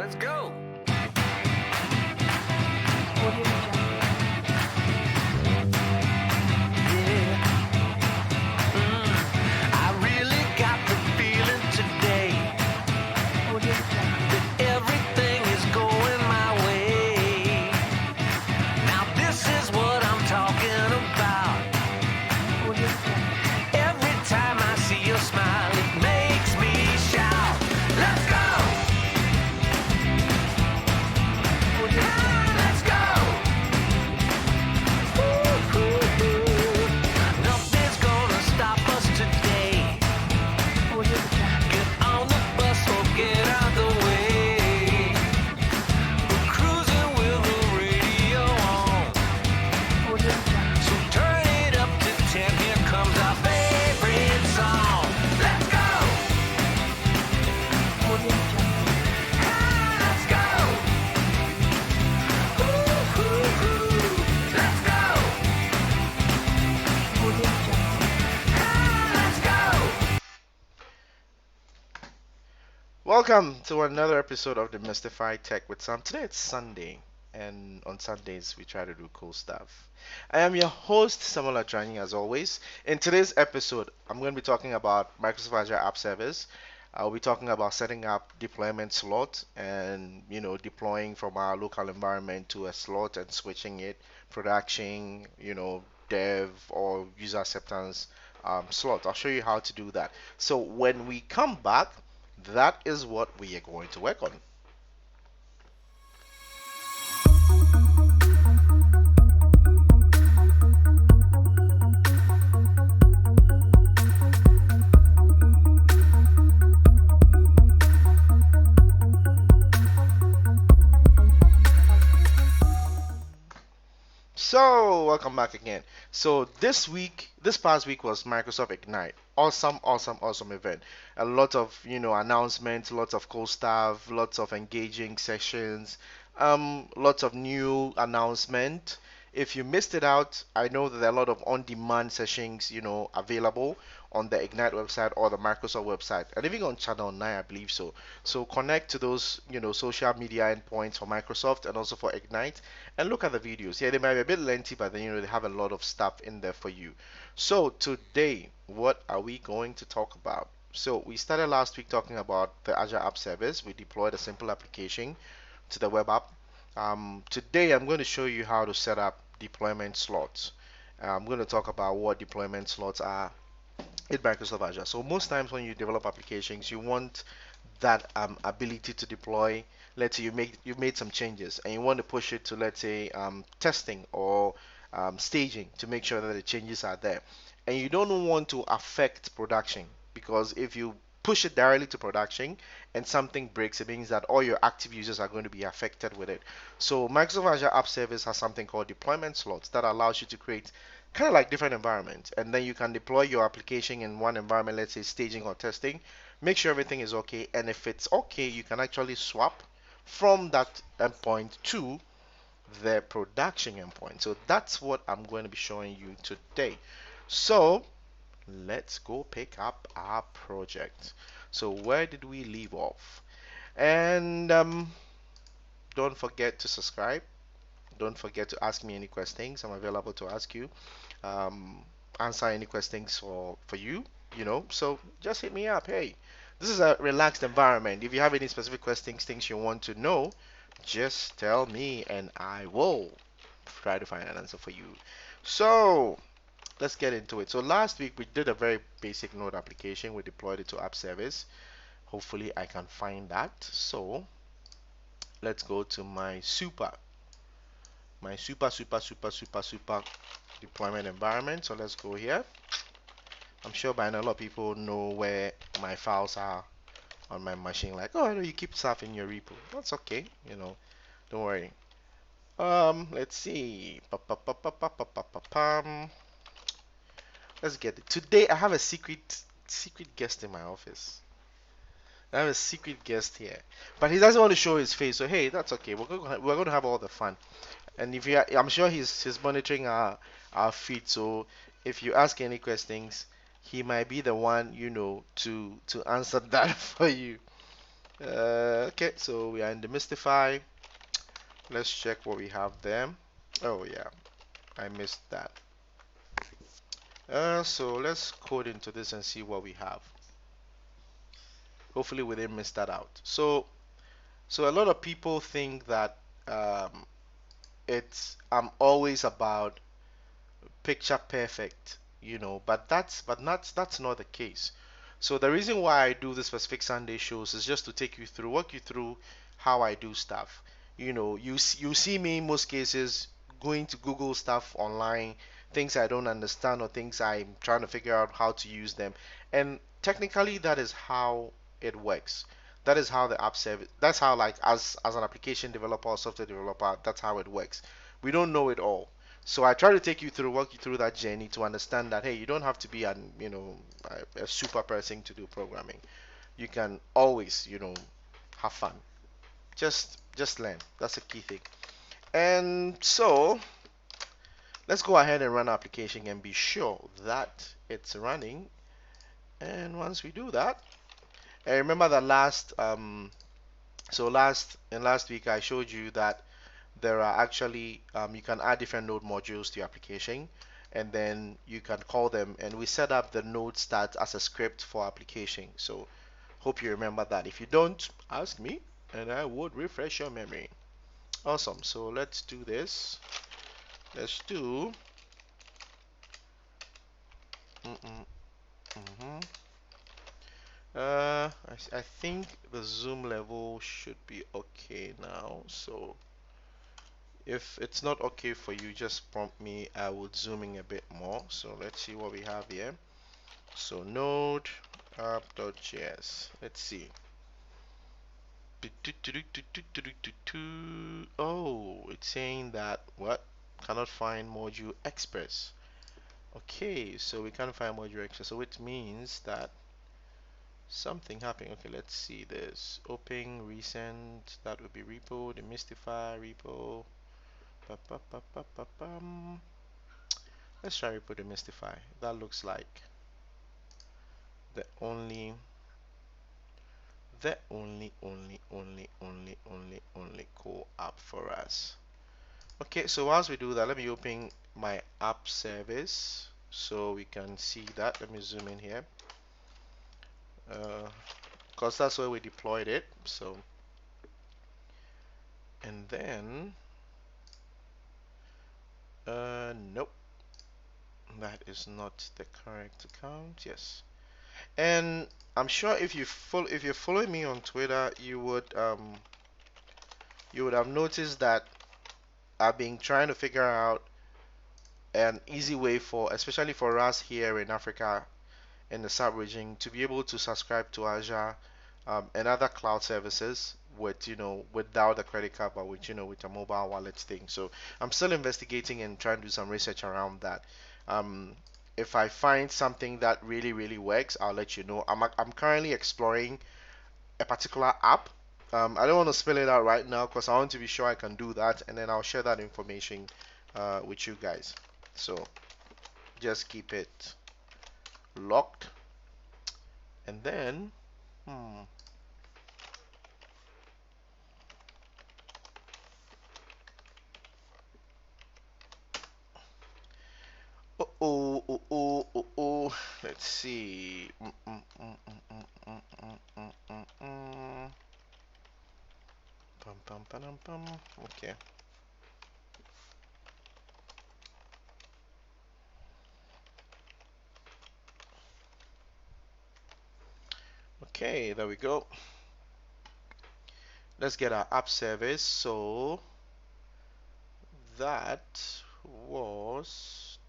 Let's go. I really got the feeling today that everything is going my way. Now this is what I'm talking about. Every time I see your smile, it makes me shout. Let's go! Let's go! Nothing's gonna stop us today. Get on the bus or get out the way. We're cruising with the radio on. So turn it up to 10. Here comes our favorite song. Let's go! Let's go! Let's go! Let's go! Welcome to another episode of Demystify Tech with Sam. Today it's Sunday, and on Sundays we try to do cool stuff. I am your host, Samuel Atrani, as always. In today's episode, I'm going to be talking about Microsoft Azure App Service. I'll be talking about setting up deployment slot and deploying from our local environment to a slot and switching it, production, dev or user acceptance slot. I'll show you how to do that. So when we come back, that is what we are going to work on. So, welcome back again. So, this past week was Microsoft Ignite. Awesome, awesome, awesome event. A lot of, announcements, lots of cool stuff, lots of engaging sessions, lots of new announcement. If you missed it out, I know that there are a lot of on-demand sessions, available on the Ignite website or the Microsoft website, and even on Channel 9, I believe so. So connect to those, social media endpoints for Microsoft and also for Ignite and look at the videos. Yeah, they might be a bit lengthy, but then they have a lot of stuff in there for you. So today, what are we going to talk about? So we started last week talking about the Azure App Service. We deployed a simple application to the web app. Today I'm going to show you how to set up deployment slots. I'm going to talk about what deployment slots are in Microsoft Azure. So most times when you develop applications, you want that ability to deploy. Let's say you've made some changes and you want to push it to, let's say, testing or staging to make sure that the changes are there, and you don't want to affect production, because if you push it directly to production and something breaks, it means that all your active users are going to be affected with it. So Microsoft Azure App Service has something called deployment slots that allows you to create kind of like different environments, and then you can deploy your application in one environment, let's say staging or testing, make sure everything is okay, and if it's okay, you can actually swap from that endpoint to the production endpoint. So that's what I'm going to be showing you today. So let's go pick up our project. So where did we leave off? And don't forget to subscribe. Don't forget to ask me any questions. I'm available to ask you, um, answer any questions for you. So just hit me up. Hey, this is a relaxed environment. If you have any specific questions, things you want to know, just tell me and I will try to find an answer for you. So let's get into it. So last week we did a very basic node application. We deployed it to app service. Hopefully I can find that. So let's go to my super deployment environment. So let's go here. I'm sure by now a lot of people know where my files are on my machine. Like, oh, I know you keep stuff in your repo. That's okay, don't worry. Let's see. Let's get it. Today I have a secret guest in my office. I have a secret guest here, but he doesn't want to show his face. So hey, that's okay. We're going to have all the fun. And if you, I'm sure he's monitoring our feed. So if you ask any questions, he might be the one to answer that for you. Okay, so we are in Demystify. Let's check what we have there. Oh yeah, I missed that. So let's code into this and see what we have. Hopefully we didn't miss that out. So a lot of people think that um, I'm always about picture perfect, but that's not the case. So the reason why I do the specific Sunday shows is just to take you through, walk you through how I do stuff. You see me in most cases going to Google stuff online, things I don't understand or things I'm trying to figure out how to use them. And technically that is how it works. That is how the app service, that's how, like, as an application developer or software developer, that's how it works. We don't know it all. So I try to take you through, walk you through that journey to understand that, hey, you don't have to be a super person to do programming. You can always, have fun. Just learn. That's a key thing. And so let's go ahead and run our application and be sure that it's running. And once we do that, and remember that last week I showed you that there are actually you can add different node modules to your application, and then you can call them, and we set up the node start as a script for application. So hope you remember that. If you don't, ask me and I would refresh your memory. Awesome. So let's do this. Let's do mm -mm, mhm. I think the zoom level should be okay now. So if it's not okay for you, just prompt me. I would zoom in a bit more. So let's see what we have here. So node app.js. Let's see. Oh, it's saying that what? Cannot find module express. Okay, so we can't find module express. So it means that something happened. Okay, let's see this. Open recent. That would be repo. Demystify repo. Ba, ba, ba, ba, ba, bum. Let's try repo Demystify. That looks like the only cool app for us. Okay, so whilst we do that, let me open my app service so we can see that. Let me zoom in here, because that's where we deployed it. So, and then, nope, that is not the correct account. Yes, and I'm sure if you're following me on Twitter, you would have noticed that I've been trying to figure out an easy way for, especially for us here in Africa, in the sub region, to be able to subscribe to Azure and other cloud services with, without a credit card, but with, with a mobile wallet thing. So I'm still investigating and trying to do some research around that. Um, if I find something that really, really works, I'll let you know. I'm currently exploring a particular app. I don't want to spell it out right now because I want to be sure I can do that, and then I'll share that information with you guys. So just keep it locked, and then, hmm, let's see. Pum, pum, pum, pum. Okay. Okay, there we go. Let's get our app service. So that was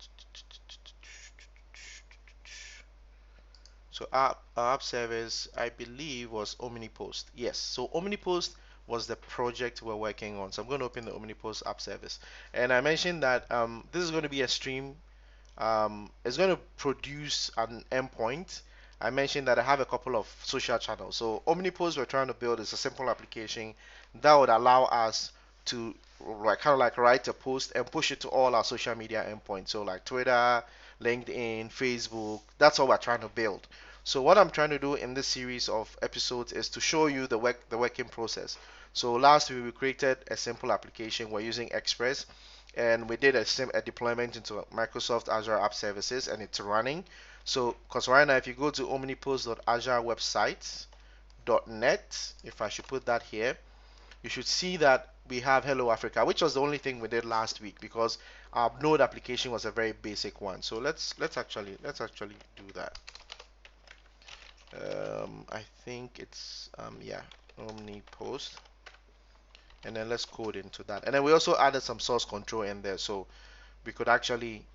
so our app service, I believe, was OmniPost. Yes, so OmniPost was the project we're working on. So I'm going to open the OmniPost app service, and I mentioned that this is going to be a stream. It's going to produce an endpoint. I mentioned that I have a couple of social channels. So OmniPost we're trying to build is a simple application that would allow us to, like, kind of like write a post and push it to all our social media endpoints. So like Twitter, LinkedIn, Facebook. That's what we're trying to build. So what I'm trying to do in this series of episodes is to show you the working process. So last week we created a simple application. We're using Express, and we did a deployment into Microsoft Azure App Services, and it's running. So because right now if you go to omnipost.azurewebsites.net, if I should put that here, you should see that we have Hello Africa, which was the only thing we did last week because our Node application was a very basic one. So let's actually do that. I think it's yeah, Omni post, and then let's code into that. And then we also added some source control in there, so we could actually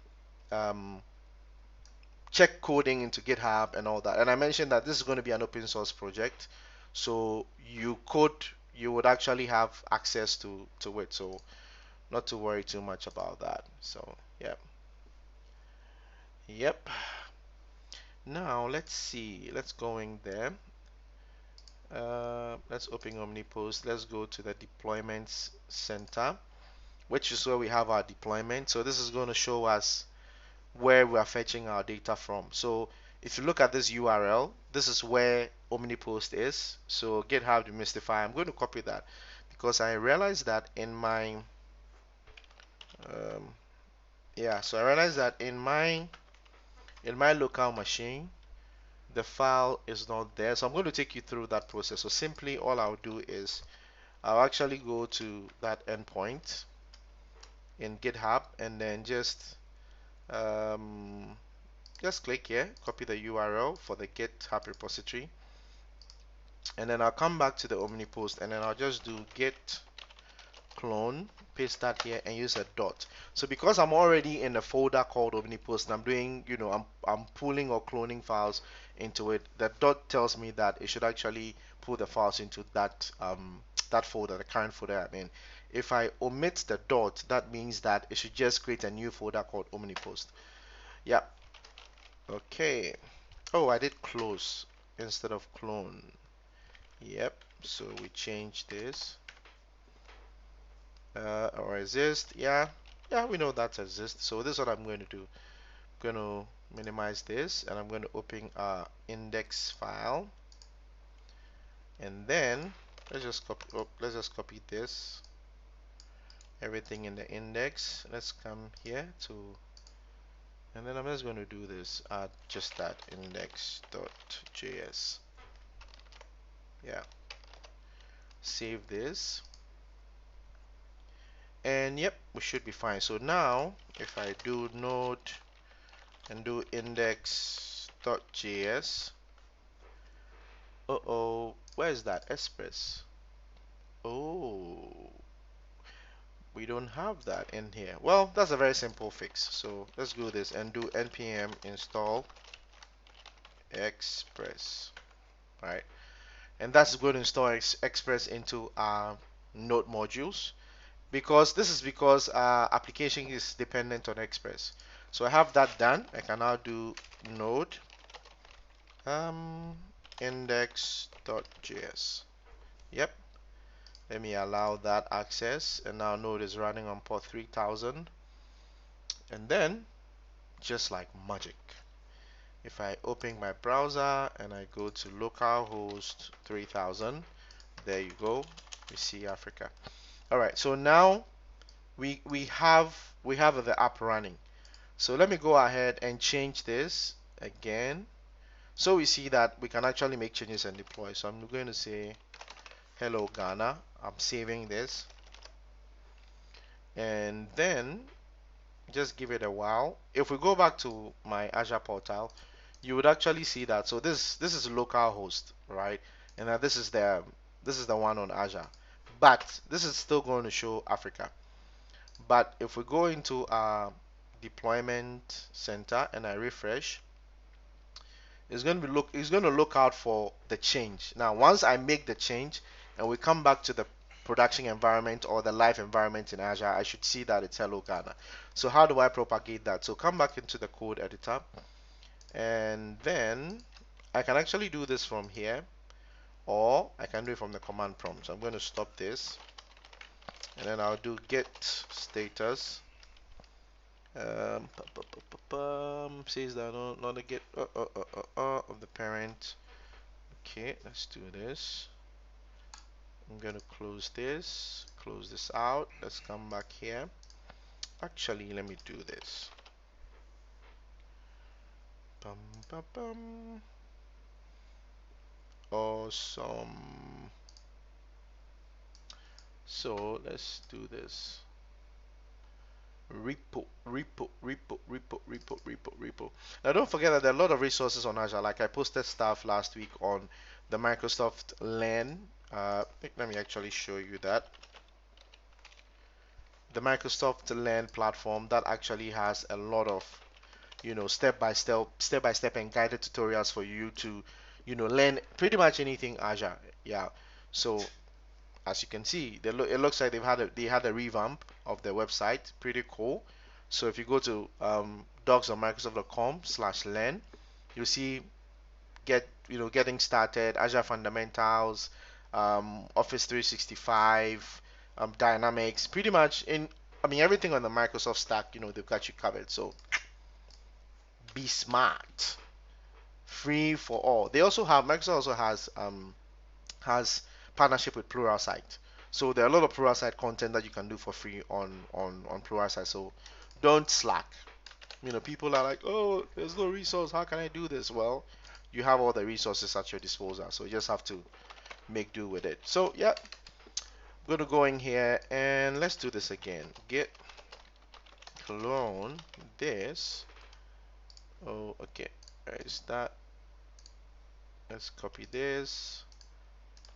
um, check coding into GitHub and all that. And I mentioned that this is going to be an open source project, so you would actually have access to it. So not to worry too much about that. So yep. Now let's see. Let's go in there. Let's open OmniPost. Let's go to the deployments center, which is where we have our deployment. So this is going to show us where we are fetching our data from. So if you look at this URL, this is where OmniPost is. So GitHub Demystify. I'm going to copy that because I realized that in my um, yeah. So I realized that in my local machine, the file is not there. So I'm going to take you through that process. So simply all I'll do is I'll actually go to that endpoint in GitHub and then just click here, copy the URL for the GitHub repository, and then I'll come back to the OmniPost and then I'll just do git clone, paste that here, and use a dot. So because I'm already in a folder called OmniPost and I'm doing, I'm pulling or cloning files into it, the dot tells me that it should actually pull the files into that folder, the current folder I'm in. If I omit the dot, that means that it should just create a new folder called OmniPost. Yeah. Okay. Oh, I did close instead of clone. Yep. So we change this. Or exist. Yeah, we know that exists. So this is what I'm going to do. I'm going to minimize this and I'm going to open our index file, and then let's just copy this, everything in the index. Let's come here to, and then I'm just going to do this, add just that index.js. Yeah, save this, and yep, we should be fine. So now if I do node and do index.js, where is that Express? Oh, we don't have that in here. Well, that's a very simple fix. So let's do this and do npm install Express. Right, and that's going to install Express into our node modules, because our application is dependent on Express. So I have that done. I can now do node index.js. Yep, let me allow that access, and now node is running on port 3000. And then just like magic, if I open my browser and I go to localhost 3000, there you go, we see Africa. All right, so now we have the app running. So let me go ahead and change this again, so we see that we can actually make changes and deploy. So I'm going to say hello Ghana. I'm saving this, and then just give it a while. If we go back to my Azure portal, you would actually see that. So this is localhost, right? And now this is the one on Azure, but this is still going to show Africa. But if we go into our deployment center and I refresh, it's going to look out for the change. Now once I make the change and we come back to the production environment or the live environment in Azure, I should see that it's hello Ghana. So how do I propagate that? So come back into the code editor, and then I can actually do this from here, or I can do it from the command prompt. So I'm going to stop this, and then I'll do git status Says that not to get of the parent. Okay, let's do this. I'm gonna close this out. Let's come back here. Actually, let me do this. Bum, bum, bum. Awesome. So let's do this. Repo. Now don't forget that there are a lot of resources on Azure. Like I posted stuff last week on the Microsoft LAN. Let me actually show you that. The Microsoft LAN platform that actually has a lot of, step by step and guided tutorials for you to, learn pretty much anything Azure. Yeah. So as you can see, it looks like they had a revamp of their website. Pretty cool. So if you go to docs.microsoft.com/learn, you'll see getting started, Azure fundamentals, Office 365, Dynamics, pretty much everything on the Microsoft stack. They've got you covered. So be smart, free for all. Microsoft also has partnership with Pluralsight. So there are a lot of Pluralsight content that you can do for free on Pluralsight. So don't slack. People are like, oh, there's no resource. How can I do this? Well, you have all the resources at your disposal. So you just have to make do with it. So yeah, I'm gonna go in here and let's do this again. Git clone this. Oh, okay. Where is that? Let's copy this.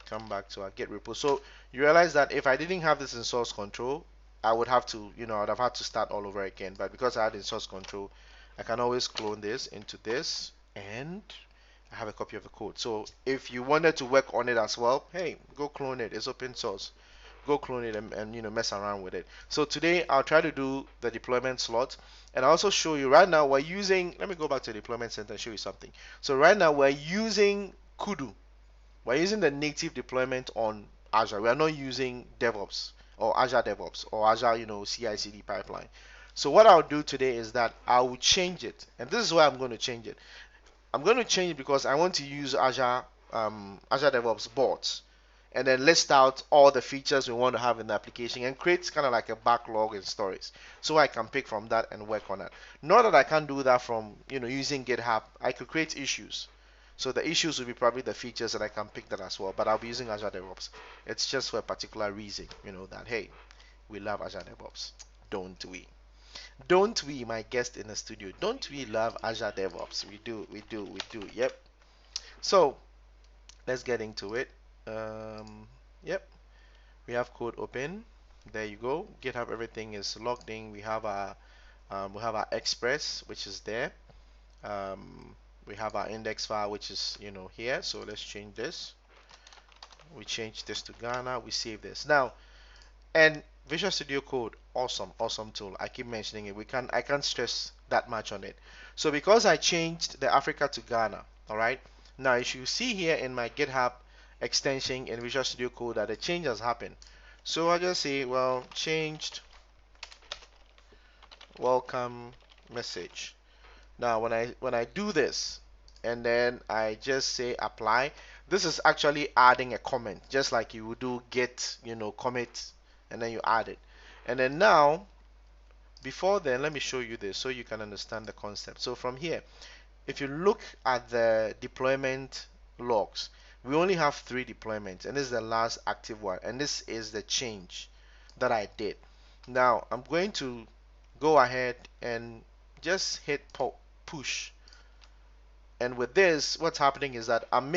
Come back to our Git repo. So you realize that if I didn't have this in source control, I would have to, I'd have had to start all over again. But because I had in source control, I can always clone this into this, and I have a copy of the code. So if you wanted to work on it as well, hey, go clone it. It's open source. Go clone it and mess around with it. So today I'll try to do the deployment slot, and I'll also show you right now we're using. Let me go back to the deployment center and show you something. So right now we're using Kudu. We're using the native deployment on Azure. We are not using DevOps or Azure DevOps or Azure, CI/CD pipeline. So what I'll do today is that I will change it, and this is why I'm going to change it. I'm going to change it because I want to use Azure DevOps bots, and then list out all the features we want to have in the application and create kind of like a backlog and stories, so I can pick from that and work on it. Not that I can't do that from using GitHub. I could create issues. So the issues will be probably the features, and I can pick that as well. But I'll be using Azure DevOps. It's just for a particular reason, that hey, we love Azure DevOps, don't we? Don't we, my guest in the studio? Don't we love Azure DevOps? We do, we do, we do. Yep. So let's get into it. Yep. We have code open. There you go. GitHub, everything is logged in. We have our Express, which is there. We have our index file, which is here. So let's change this. We change this to Ghana. We save this now. And Visual Studio Code, awesome tool. I keep mentioning it. I can't stress that much on it. So because I changed the Africa to Ghana, all right. Now you should see here in my GitHub extension in Visual Studio Code that a change has happened. So I just say, well, changed welcome message. Now when I do this and then I just say apply, this is actually adding a comment, just like you would do git, commit, and then you add it. And then now, before then, let me show you this so you can understand the concept. So from here, if you look at the deployment logs, we only have 3 deployments, and this is the last active one, and this is the change that I did. Now I'm going to go ahead and just hit push. And with this, what's happening is that I'm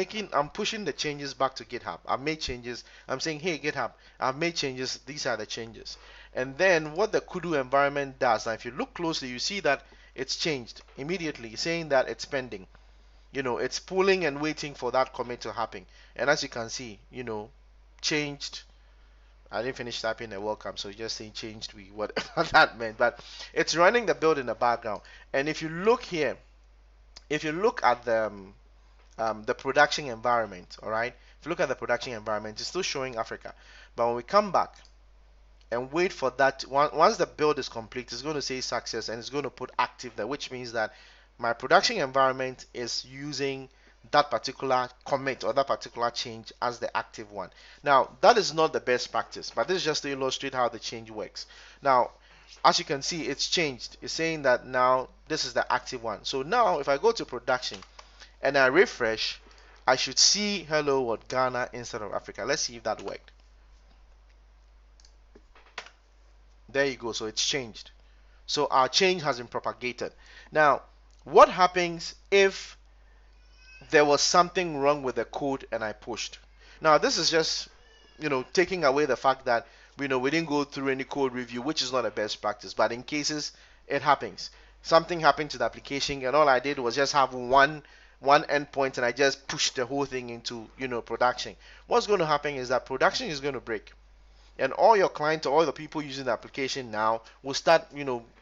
pushing the changes back to GitHub. I've made changes. I'm saying, hey GitHub, I've made changes. These are the changes. And then what the Kudu environment does, now if you look closely, you see that it's changed immediately, saying that it's pending. It's pulling and waiting for that commit to happen. And as you can see, changed. I didn't finish typing a welcome, so just saying changed whatever that meant. But it's running the build in the background. And if you look here, if you look at the production environment, all right. If you look at the production environment, it's still showing Africa. But when we come back and wait for that. Once the build is complete, it's going to say success and it's going to put active there, which means that my production environment is using that particular commit or that particular change as the active one. Now, that is not the best practice, but this is just to illustrate how the change works. Now, as you can see, it's changed. It's saying that now this is the active one. So now if I go to production and I refresh, I should see hello world Ghana instead of Africa. Let's see if that worked. There you go. So it's changed. So our change has been propagated. Now, what happens if there was something wrong with the code and I pushed? Now, this is just, taking away the fact that we didn't go through any code review, which is not a best practice. But in cases it happens, something happened to the application, and all I did was just have one endpoint, and I just pushed the whole thing into production. What's going to happen is that production is going to break, and all your clients or all the people using the application now will start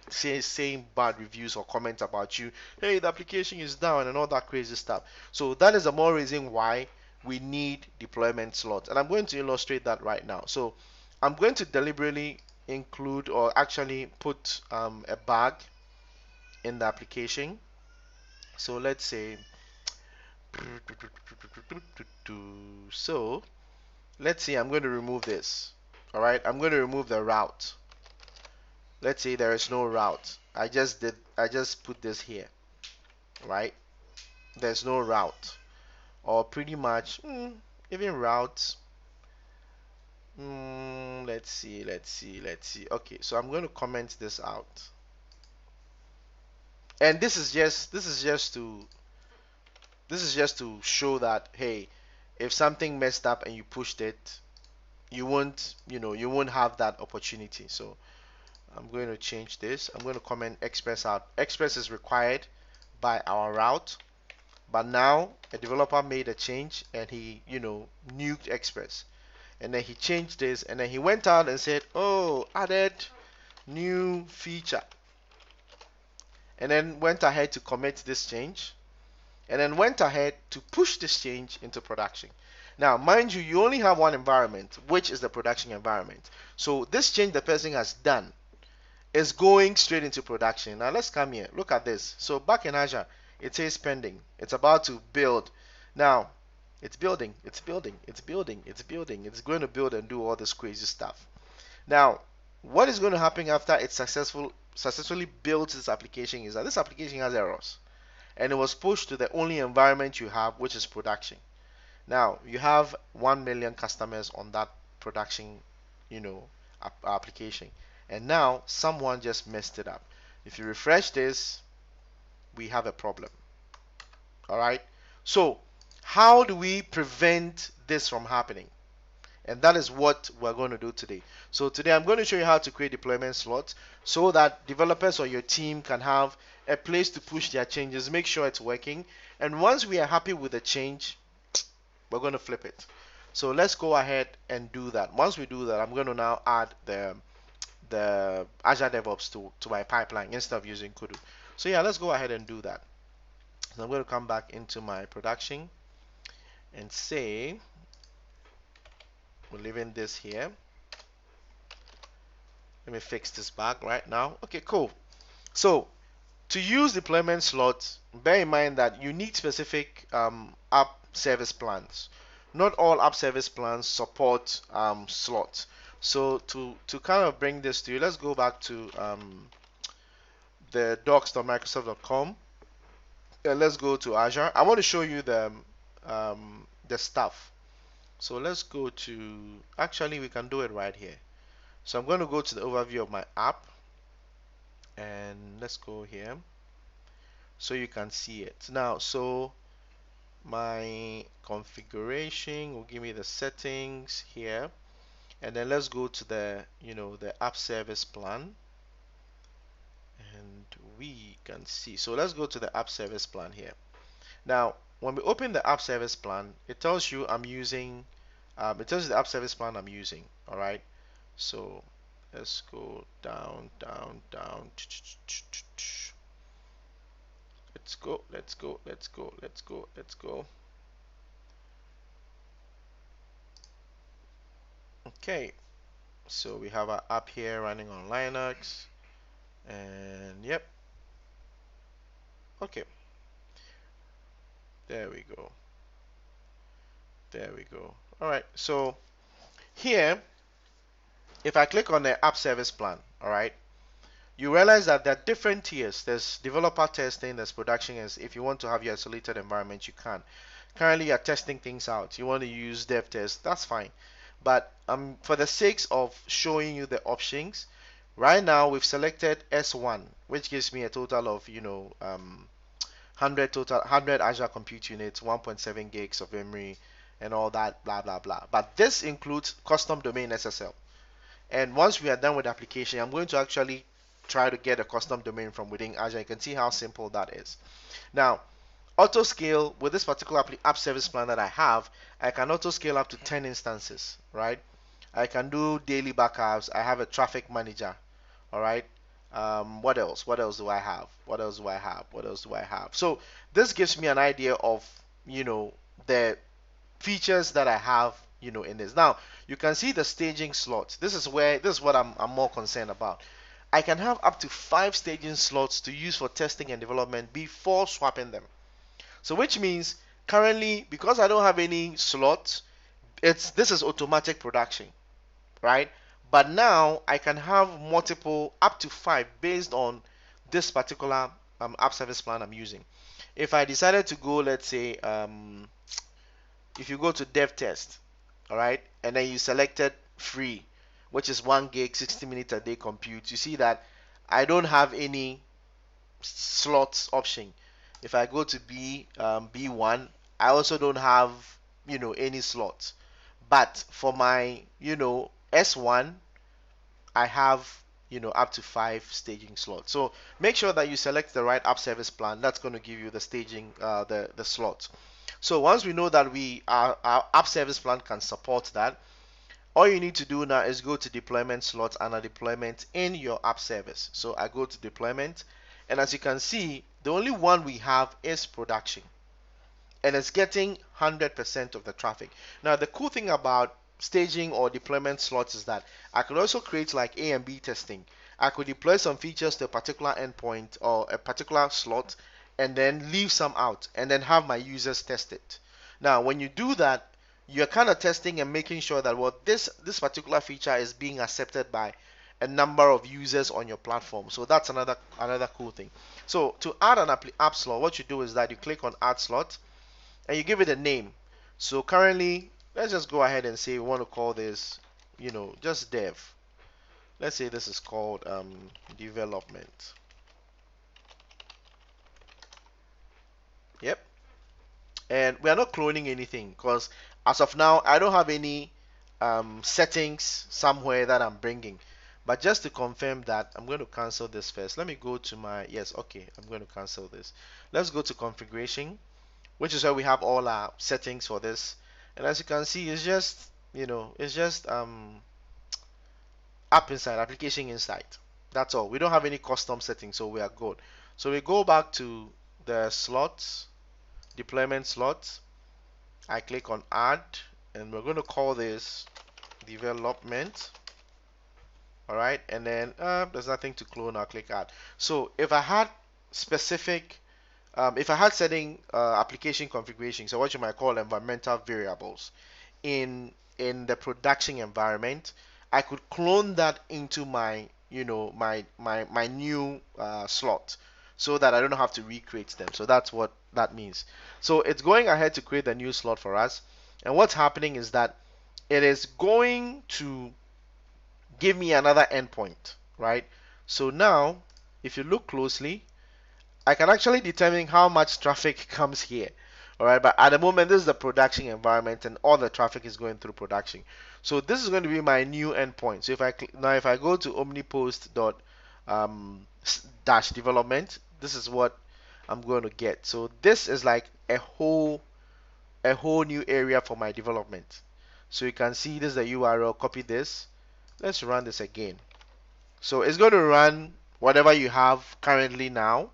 saying bad reviews or comments about you. Hey, the application is down and all that crazy stuff. So that is the more reason why we need deployment slots, and I'm going to illustrate that right now. So I'm going to deliberately include or actually put a bug in the application. So let's say so let's say I'm going to remove this. All right, I'm going to remove the route. Let's say there is no route. I just put this here, right? There's no route, or pretty much even routes. Let's see. Okay, so I'm going to comment this out, and this is just to show that, hey, if something messed up and you pushed it, you won't have that opportunity. So I'm going to change this. I'm going to comment express out. Express is required by our route, but now a developer made a change and he nuked express, and then he changed this, and then he went out and said, oh, added new feature, and then went ahead to commit this change, and then went ahead to push this change into production. Now, mind you, you only have one environment, which is the production environment. So this change the person has done is going straight into production. Now let's come here. Look at this. So back in Azure, it says pending. It's about to build. Now, it's building. It's going to build and do all this crazy stuff. Now, what is going to happen after it successfully builds this application is that this application has errors, and it was pushed to the only environment you have, which is production. Now, you have 1 million customers on that production, application. And now someone just messed it up. If you refresh this, we have a problem. All right. So how do we prevent this from happening? And that is what we're going to do today. So today I'm going to show you how to create deployment slots so that developers or your team can have a place to push their changes, make sure it's working. And once we are happy with the change, we're going to flip it. So let's go ahead and do that. Once we do that, I'm going to now add the Azure DevOps to my pipeline instead of using Kudu. So yeah, let's go ahead and do that. So I'm going to come back into my production and say we're leaving this here. Let me fix this back right now. Okay, cool. So to use deployment slots, bear in mind that you need specific app service plans. Not all app service plans support slots. So to kind of bring this to you, let's go back to the docs.microsoft.com and let's go to Azure. I want to show you the stuff. So let's go to, actually we can do it right here. So I'm going to go to the overview of my app, and let's go here so you can see it. Now, so my configuration will give me the settings here, and then let's go to the the app service plan, and we can see. So let's go to the app service plan here. Now when we open the app service plan, it tells you I'm using it tells you the app service plan I'm using. All right, so let's go down. Let's go. Okay, So we have our app here running on Linux, and yep, okay, there we go, there we go. All right, so here, if I click on the app service plan, all right, you realize that there are different tiers. There's developer testing, there's production, and if you want to have your isolated environment, you can. Currently, you're testing things out. You want to use dev test, that's fine. But for the sake of showing you the options, right now we've selected S1, which gives me a total of 100 Azure compute units, 1.7 gigs of memory, and all that, blah blah blah. But this includes custom domain SSL. And once we are done with the application, I'm going to actually try to get a custom domain from within Azure. You can see how simple that is. Now, auto scale with this particular app service plan that I have, I can auto scale up to 10 instances, right? I can do daily backups. I have a traffic manager, all right? What else? What else do I have? What else do I have? What else do I have? So this gives me an idea of, the features that I have, in this. Now, you can see the staging slots. This is what I'm more concerned about. I can have up to 5 staging slots to use for testing and development before swapping them. So which means currently, because I don't have any slots, this is automatic production, right? But now I can have multiple, up to 5, based on this particular app service plan I'm using. If I decided to go, let's say, if you go to dev test, all right, and then you selected free, which is 1 gig 60 minutes a day compute, you see that I don't have any slots option. If I go to B1, I also don't have any slots. But for my S1, I have up to 5 staging slots. So make sure that you select the right app service plan. That's going to give you the staging the slots. So once we know that our app service plan can support that, all you need to do now is go to deployment slots and a deployment in your app service. So I go to deployment, and as you can see, the only one we have is production, and it's getting 100% of the traffic. Now the cool thing about staging or deployment slots is that I could also create like A and B testing. I could deploy some features to a particular endpoint or a particular slot, and then leave some out, and then have my users test it. Now when you do that, you're kind of testing and making sure that this particular feature is being accepted by a number of users on your platform. So that's another cool thing. So to add an app slot, what you do is that you click on add slot, and you give it a name. So currently, let's just go ahead and say we want to call this, just dev. Let's say this is called development. Yep. And we are not cloning anything, because as of now I don't have any settings somewhere that I'm bringing. But just to confirm that, I'm going to cancel this first. Let me go to my, yes, okay, I'm going to cancel this. Let's go to configuration, which is where we have all our settings for this. And as you can see, it's just app inside, application inside. That's all. We don't have any custom settings, so we are good. So we go back to the slots, deployment slots. I click on add, and we're going to call this development. All right, and then there's nothing to clone. I'll click add. So if I had specific if I had setting application configuration, so what you might call environmental variables in the production environment, I could clone that into my my new slot, so that I don't have to recreate them. So that's what that means. So it's going ahead to create a new slot for us, and what's happening is that it is going to give me another endpoint, right? So now if you look closely, I can actually determine how much traffic comes here. All right, but at the moment, this is the production environment, and all the traffic is going through production. So this is going to be my new endpoint. So if I go to omnipost dot dash development, this is what I'm going to get. So this is like a whole new area for my development. So you can see this is the URL. Copy this. Let's run this again. So it's going to run whatever you have currently now,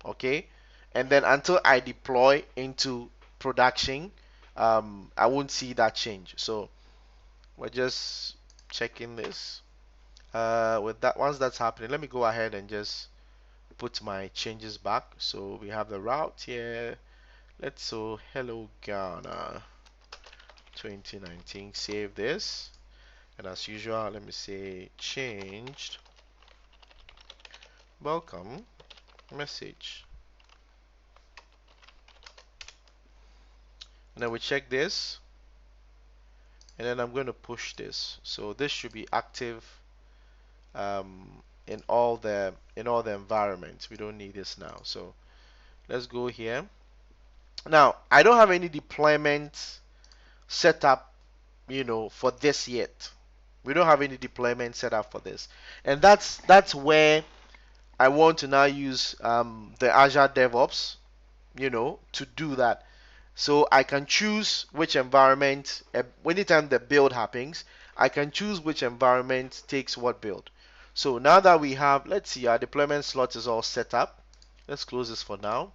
okay, and then until I deploy into production, I won't see that change. So we're just checking this. With that, once that's happening, let me go ahead and just put my changes back. So we have the route here. Let's so hello Ghana 2019. Save this, and as usual, let me say changed welcome message. Now we check this, and then I'm going to push this. So this should be active in all the environments. We don't need this now. So let's go here. Now I don't have any deployment set up, for this yet. We don't have any deployment set up for this, and that's where I want to now use the Azure DevOps, to do that. So I can choose which environment, anytime the build happens, I can choose which environment takes what build. So now that we have, let's see, our deployment slot is all set up. Let's close this for now.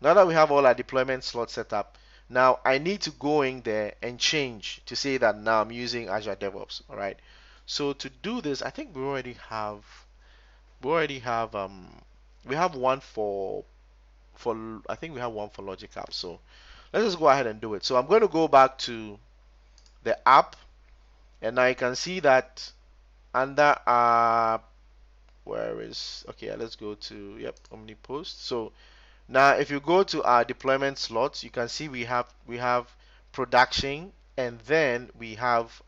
Now that we have all our deployment slots set up, now I need to go in there and change to say that now I'm using Azure DevOps. All right. So to do this, I think we have one for I think we have one for Logic App. So let's just go ahead and do it. So I'm going to go back to the app, and now you can see that under where is, okay, let's go to, yep, OmniPost. So now if you go to our deployment slots, you can see we have production, and then we have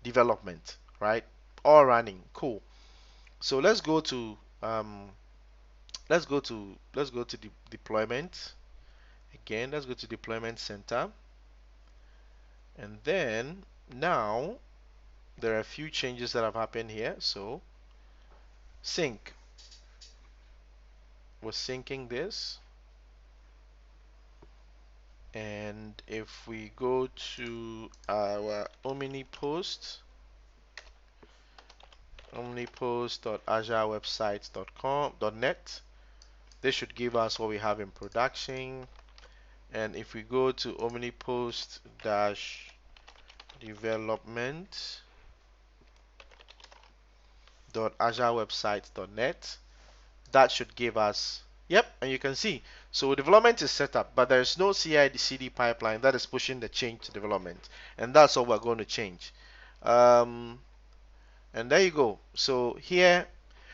development, right? All running. Cool. So let's go to deployment again. Let's go to deployment center, and then now there are a few changes that have happened here. So sync, we're syncing this, and if we go to our omnipost.azurewebsites.com.net, this should give us what we have in production. And if we go to omnipost dash development.azurewebsites.net, that should give us, yep, and you can see, so development is set up, but there's no CI/CD pipeline that is pushing the change to development, and that's all we're going to change. And there you go. So here,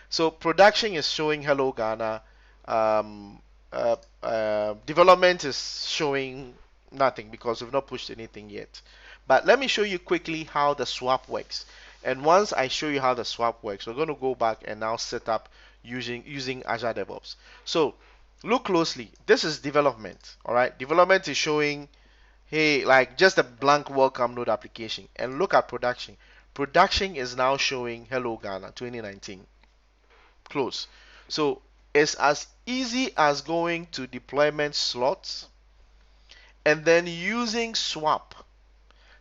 so production is showing hello Ghana. um, Development is showing nothing because we've not pushed anything yet. But let me show you quickly how the swap works. And once I show you how the swap works, we're going to go back and now set up using Azure DevOps. So look closely. This is development. All right. Development is showing, hey, like just a blank welcome node application. And look at production. Production is now showing hello Ghana 2019. Close. So it's as easy as going to deployment slots and then using swap.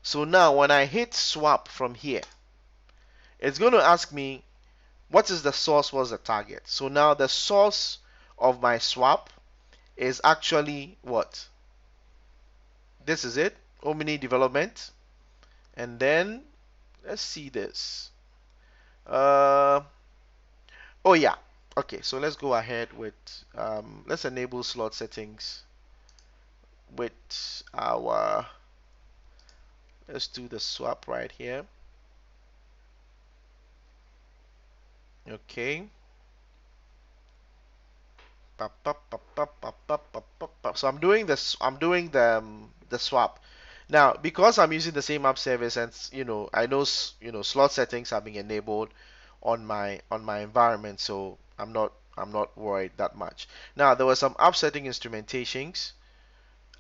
So now when I hit swap from here, it's going to ask me what is the source, what's the target. So now the source of my swap is actually what? This is it, Omni development. And then let's see this. Oh yeah. Okay, so let's go ahead with let's enable slot settings with our, let's do the swap right here. Okay. So I'm doing this. I'm doing the swap. Now, because I'm using the same app service, and I know slot settings are being enabled on my environment, so I'm not worried that much. Now, there were some app setting instrumentations.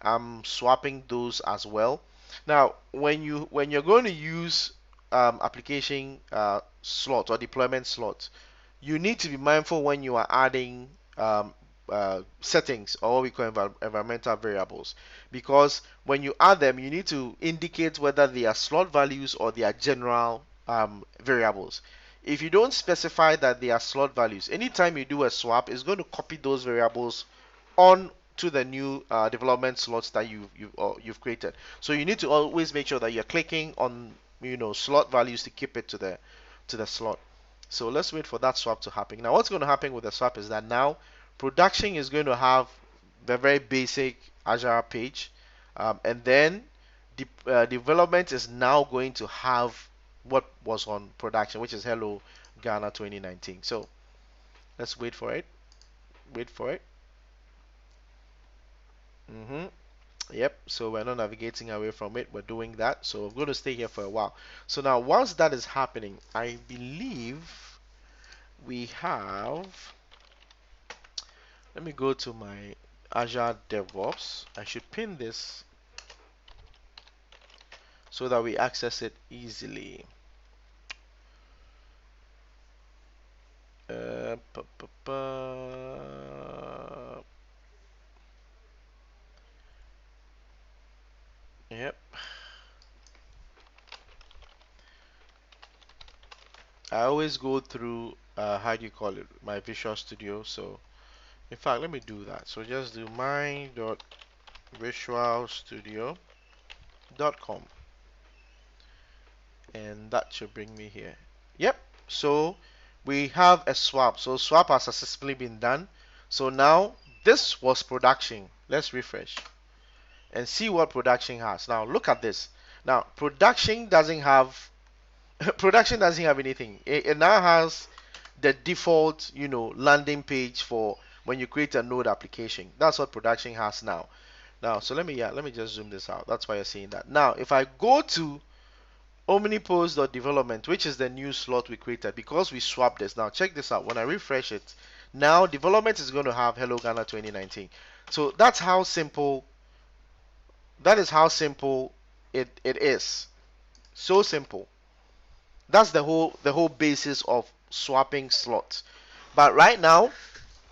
I'm swapping those as well. Now, when you're going to use application slot or deployment slot, you need to be mindful when you are adding settings, or what we call environmental variables, because when you add them, you need to indicate whether they are slot values or they are general variables. If you don't specify that they are slot values, anytime you do a swap, it's going to copy those variables on to the new development slots that you've created. So you need to always make sure that you're clicking on slot values to keep it to the slot. So let's wait for that swap to happen. Now what's going to happen with the swap is that now production is going to have the very basic Azure page, and then development is now going to have what was on production, which is Hello Ghana 2019. So let's wait for it. Wait for it. hmm Yep, so we're not navigating away from it. We're doing that. So we're going to stay here for a while. So now, once that is happening, I believe we have. Let me go to my Azure DevOps. I should pin this so that we access it easily. Uh, pa, pa, pa. Yep. I always go through, how do you call it, my Visual Studio. So, in fact, let me do that. So just do my.visualstudio.com, and that should bring me here. Yep. So we have a swap. So swap has successfully been done. So now this was production. Let's refresh and see what production has. Now look at this. Now production doesn't have production doesn't have anything. It now has the default, landing page for when you create a node application. That's what production has now. Now, so let me just zoom this out. That's why you're seeing that. Now, if I go to omnipost.development, which is the new slot we created because we swapped this. Now, check this out. When I refresh it, now development is going to have Hello Ghana 2019. So that's how simple. That is how simple it is. So simple. That's the whole basis of swapping slots. But right now,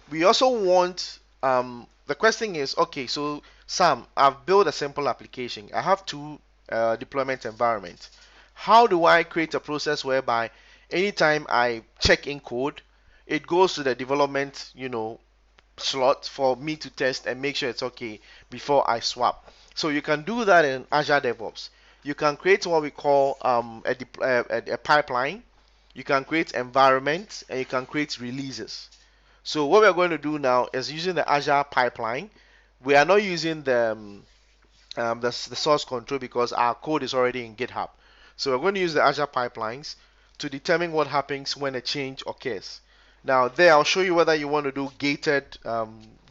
we also want the question is, okay, so Sam, I've built a simple application. I have two deployment environments. How do I create a process whereby anytime I check in code, it goes to the development, slot for me to test and make sure it's okay before I swap? So you can do that in Azure DevOps. You can create what we call a pipeline. You can create environments and you can create releases. So what we're going to do now is using the Azure pipeline. We are not using the source control because our code is already in GitHub. So we're going to use the Azure pipelines to determine what happens when a change occurs. Now there, I'll show you whether you want to do gated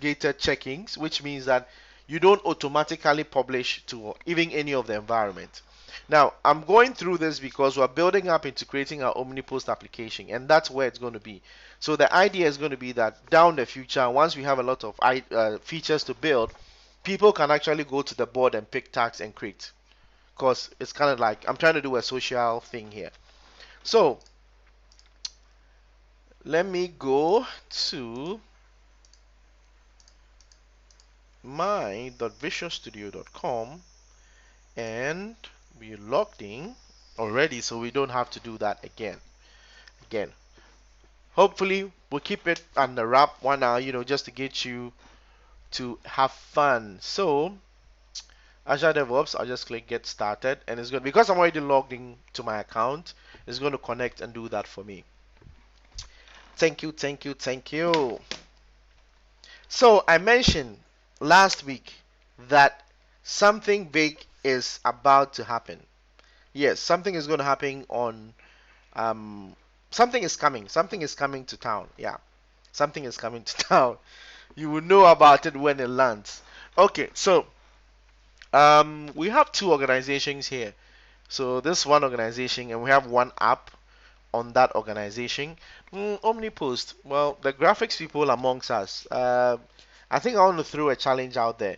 checkings, which means that you don't automatically publish to even any of the environment. Now I'm going through this because we're building up into creating our Omnipost application, and that's where it's going to be. So the idea is going to be that down the future, once we have a lot of features to build, people can actually go to the board and pick tags and create, because it's kind of like I'm trying to do a social thing here. So let me go to my.visualstudio.com, and we logged in already, so we don't have to do that again. Hopefully we'll keep it on the wrap 1 hour, just to get you to have fun. So Azure DevOps, I'll just click get started, and it's going, because I'm already logged in to my account, it's going to connect and do that for me. Thank you. So I mentioned last week that something big is about to happen. Yes, something is going to happen on something is coming to town. Yeah, something is coming to town. You will know about it when it lands. Okay, so we have two organizations here. So this one organization, and we have one app on that organization. Omnipost. Well, the graphics people amongst us, I think I want to throw a challenge out there.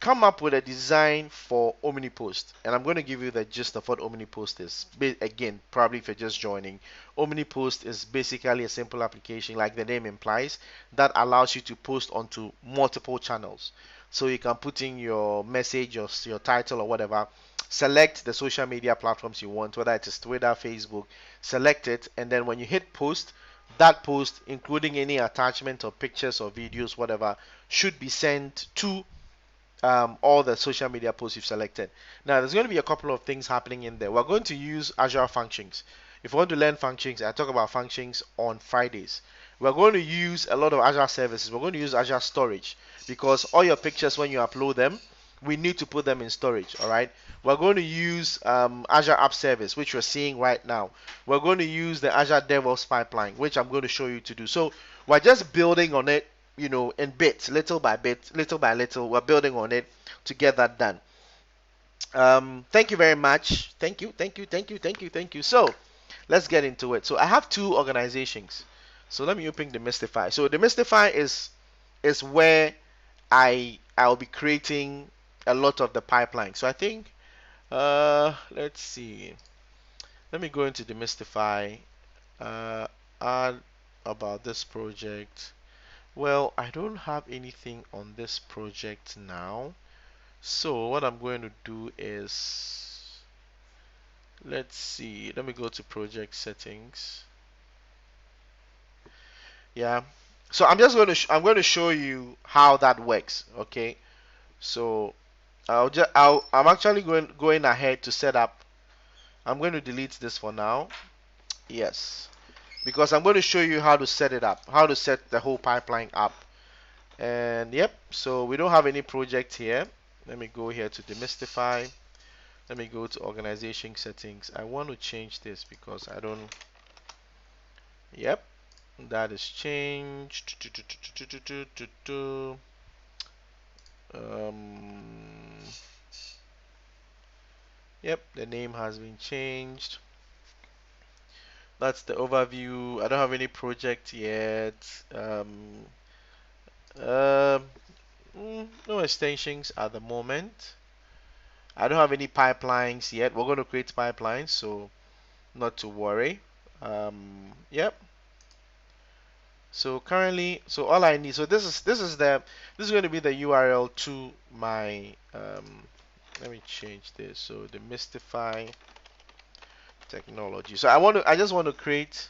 Come up with a design for Omnipost, and I'm going to give you the gist of what Omnipost is. Again, probably if you're just joining, Omnipost is basically a simple application, like the name implies, that allows you to post onto multiple channels. So you can put in your message, your title, or whatever. Select the social media platforms you want, whether it is Twitter, Facebook. Select it, and then when you hit post, that post, including any attachment or pictures or videos, whatever, should be sent to all the social media posts you've selected. Now, there's going to be a couple of things happening in there. We're going to use Azure functions. If you want to learn functions, I talk about functions on Fridays. We're going to use a lot of Azure services. We're going to use Azure storage because all your pictures, when you upload them, we need to put them in storage. All right. We're going to use Azure App Service, which we're seeing right now. We're going to use the Azure DevOps pipeline, which I'm going to show you to do. So we're just building on it, in bits, little by bit, little by little. We're building on it to get that done. Thank you very much. Thank you, thank you, thank you, thank you, thank you. So let's get into it. So I have two organizations. So let me open Demystify. So Demystify is where I'll be creating a lot of the pipeline. So I think let's see. Let me go into Demystify. Add about this project. Well, I don't have anything on this project now. So what I'm going to do is, let's see. Let me go to project settings. Yeah. So I'm just going to I'm going to show you how that works. Okay. So I'm actually going ahead to set up. I'm going to delete this for now. Yes. Because I'm going to show you how to set it up, how to set the whole pipeline up. And yep, so we don't have any project here. Let me go here to Demystify. Let me go to organization settings. I want to change this because I don't. Yep, that is changed. Yep, the name has been changed. That's the overview. I don't have any project yet. Um, no extensions at the moment. I don't have any pipelines yet. We're going to create pipelines, so not to worry. Yep. So currently, so all I need, so this is going to be the URL to my let me change this. So Demystify technology. So I just want to create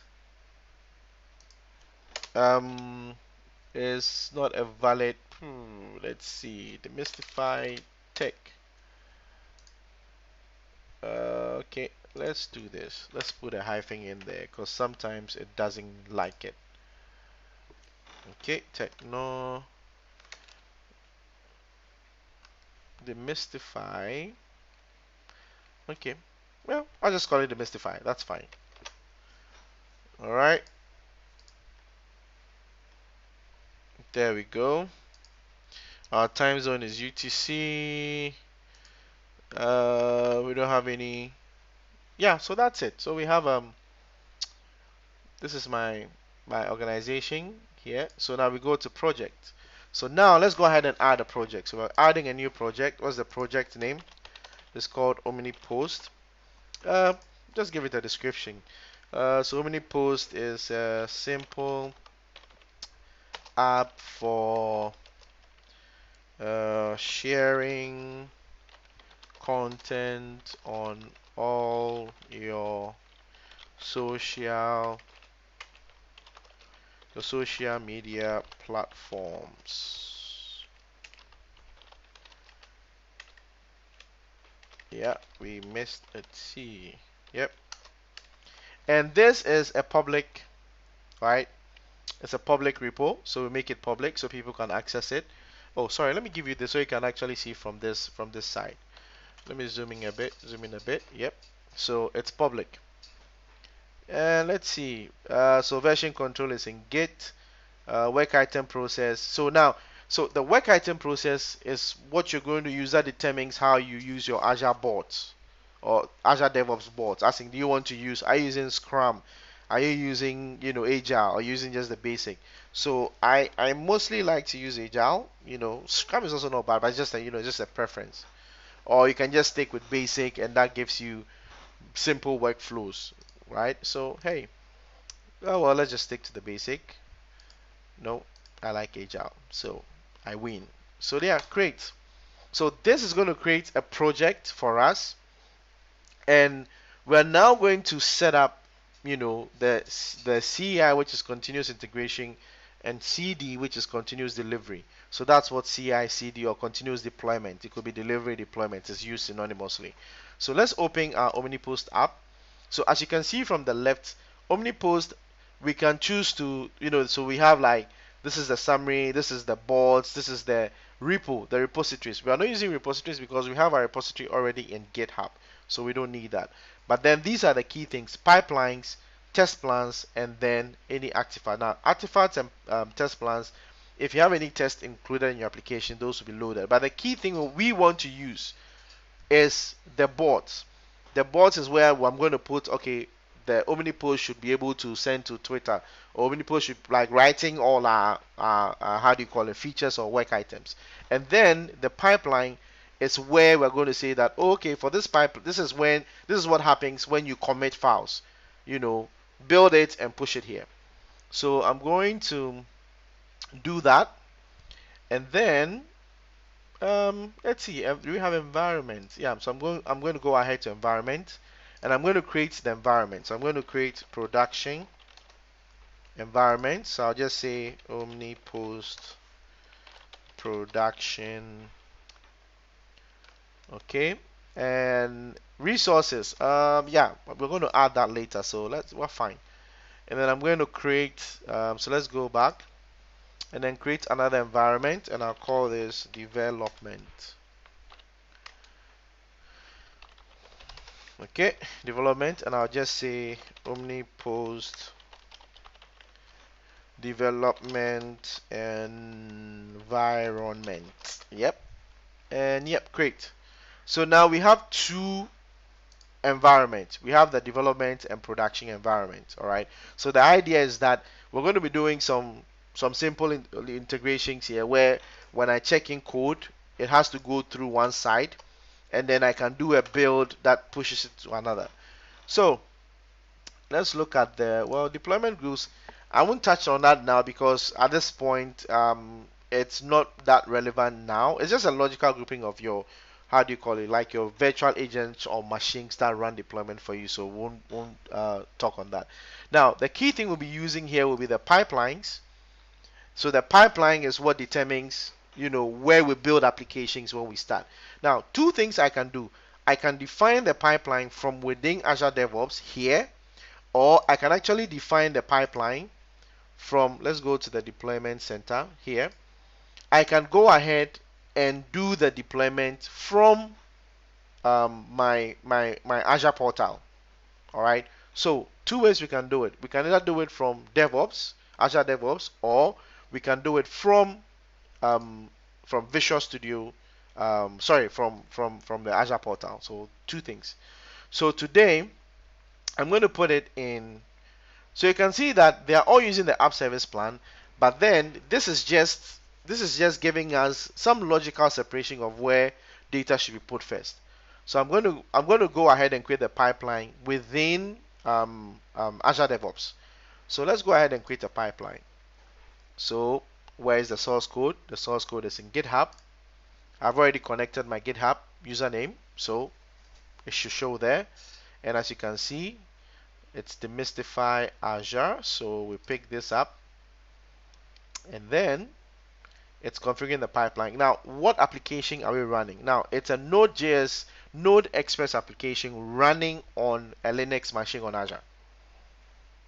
is not a valid let's see, Demystify tech. Okay, let's do this. Let's put a hyphen in there because sometimes it doesn't like it. Okay, techno Demystify. Okay, well, I'll just call it Demystify. That's fine. All right, there we go. Our time zone is UTC. We don't have any. Yeah, so that's it. So we have this is my organization here. So now we go to project. So now let's go ahead and add a project. So we're adding a new project. What's the project name? It's called OmniPost. Uh, just give it a description. So OmniPost is a simple app for sharing content on all your social media platforms. Yeah, we missed a T. Yep. And this is a public, right? It's a public repo, so we make it public so people can access it. Oh, sorry, let me give you this so you can actually see from this side. Let me zoom in a bit, Yep. So it's public. And let's see. So version control is in Git. Work item process. So the work item process is what you're going to use that determines how you use your Azure bots or Azure DevOps bots. Asking, do you want to use? Are you using Scrum? Are you using Agile or using just the basic? So I mostly like to use Agile. Scrum is also not bad, but it's just just a preference. Or you can just stick with basic, and that gives you simple workflows, right? So hey, oh well, let's just stick to the basic. No, I like Agile, so I win. So yeah, great. So this is going to create a project for us, and we're now going to set up, the CI, which is continuous integration, and CD, which is continuous delivery. So that's what CI/CD or continuous deployment. It could be delivery deployment is used synonymously. So let's open our OmniPost app. So as you can see from the left, OmniPost, we can choose to, so we have like, this is the summary, this is the boards, this is the repo, the repositories. We are not using repositories because we have our repository already in GitHub, so we don't need that. But then these are the key things: pipelines, test plans, and then any artifact. Now, artifacts and test plans, if you have any test included in your application, those will be loaded. But the key thing we want to use is the boards. The boards is where I'm going to put, okay, the OmniPost should be able to send to Twitter, or OmniPost should like writing all our how do you call it, features or work items. And then the pipeline is where we're going to say that, okay, for this pipe, this is what happens when you commit files. Build it and push it here. So I'm going to do that, and then let's see. Do we have environment? Yeah. So I'm going to go ahead to environment, and I'm going to create the environment. So I'm going to create production environment. So I'll just say OmniPost production. Okay. And resources. Yeah, we're going to add that later. So we're fine. And then I'm going to create. So let's go back, and then create another environment, and I'll call this development. Okay, development, and I'll just say OmniPost development environment. Yep, and yep, great. So now we have two environments. We have the development and production environment. All right. So the idea is that we're going to be doing some simple integrations here, where when I check in code, it has to go through one side, and then I can do a build that pushes it to another. So let's look at the deployment groups. I won't touch on that now because at this point it's not that relevant now. It's just a logical grouping of your, how do you call it, like your virtual agents or machines that run deployment for you. So won't talk on that. Now the key thing we'll be using here will be the pipelines. So the pipeline is what determines, where we build applications when we start. Now, two things I can do. I can define the pipeline from within Azure DevOps here, or I can actually define the pipeline from, let's go to the deployment center here. I can go ahead and do the deployment from my Azure portal. All right. So two ways we can do it. We can either do it from DevOps, Azure DevOps, or we can do it from Visual Studio. Sorry, from the Azure portal. So two things. So today I'm going to put it in. So you can see that they are all using the app service plan, but then this is just giving us some logical separation of where data should be put first. So I'm going to go ahead and create the pipeline within Azure DevOps. So let's go ahead and create a pipeline. So where is the source code? The source code is in GitHub. I've already connected my GitHub username, so it should show there. And as you can see, it's Demystify Azure. So we pick this up, and then it's configuring the pipeline. Now, what application are we running? Now, it's a Node.js Node Express application running on a Linux machine on Azure,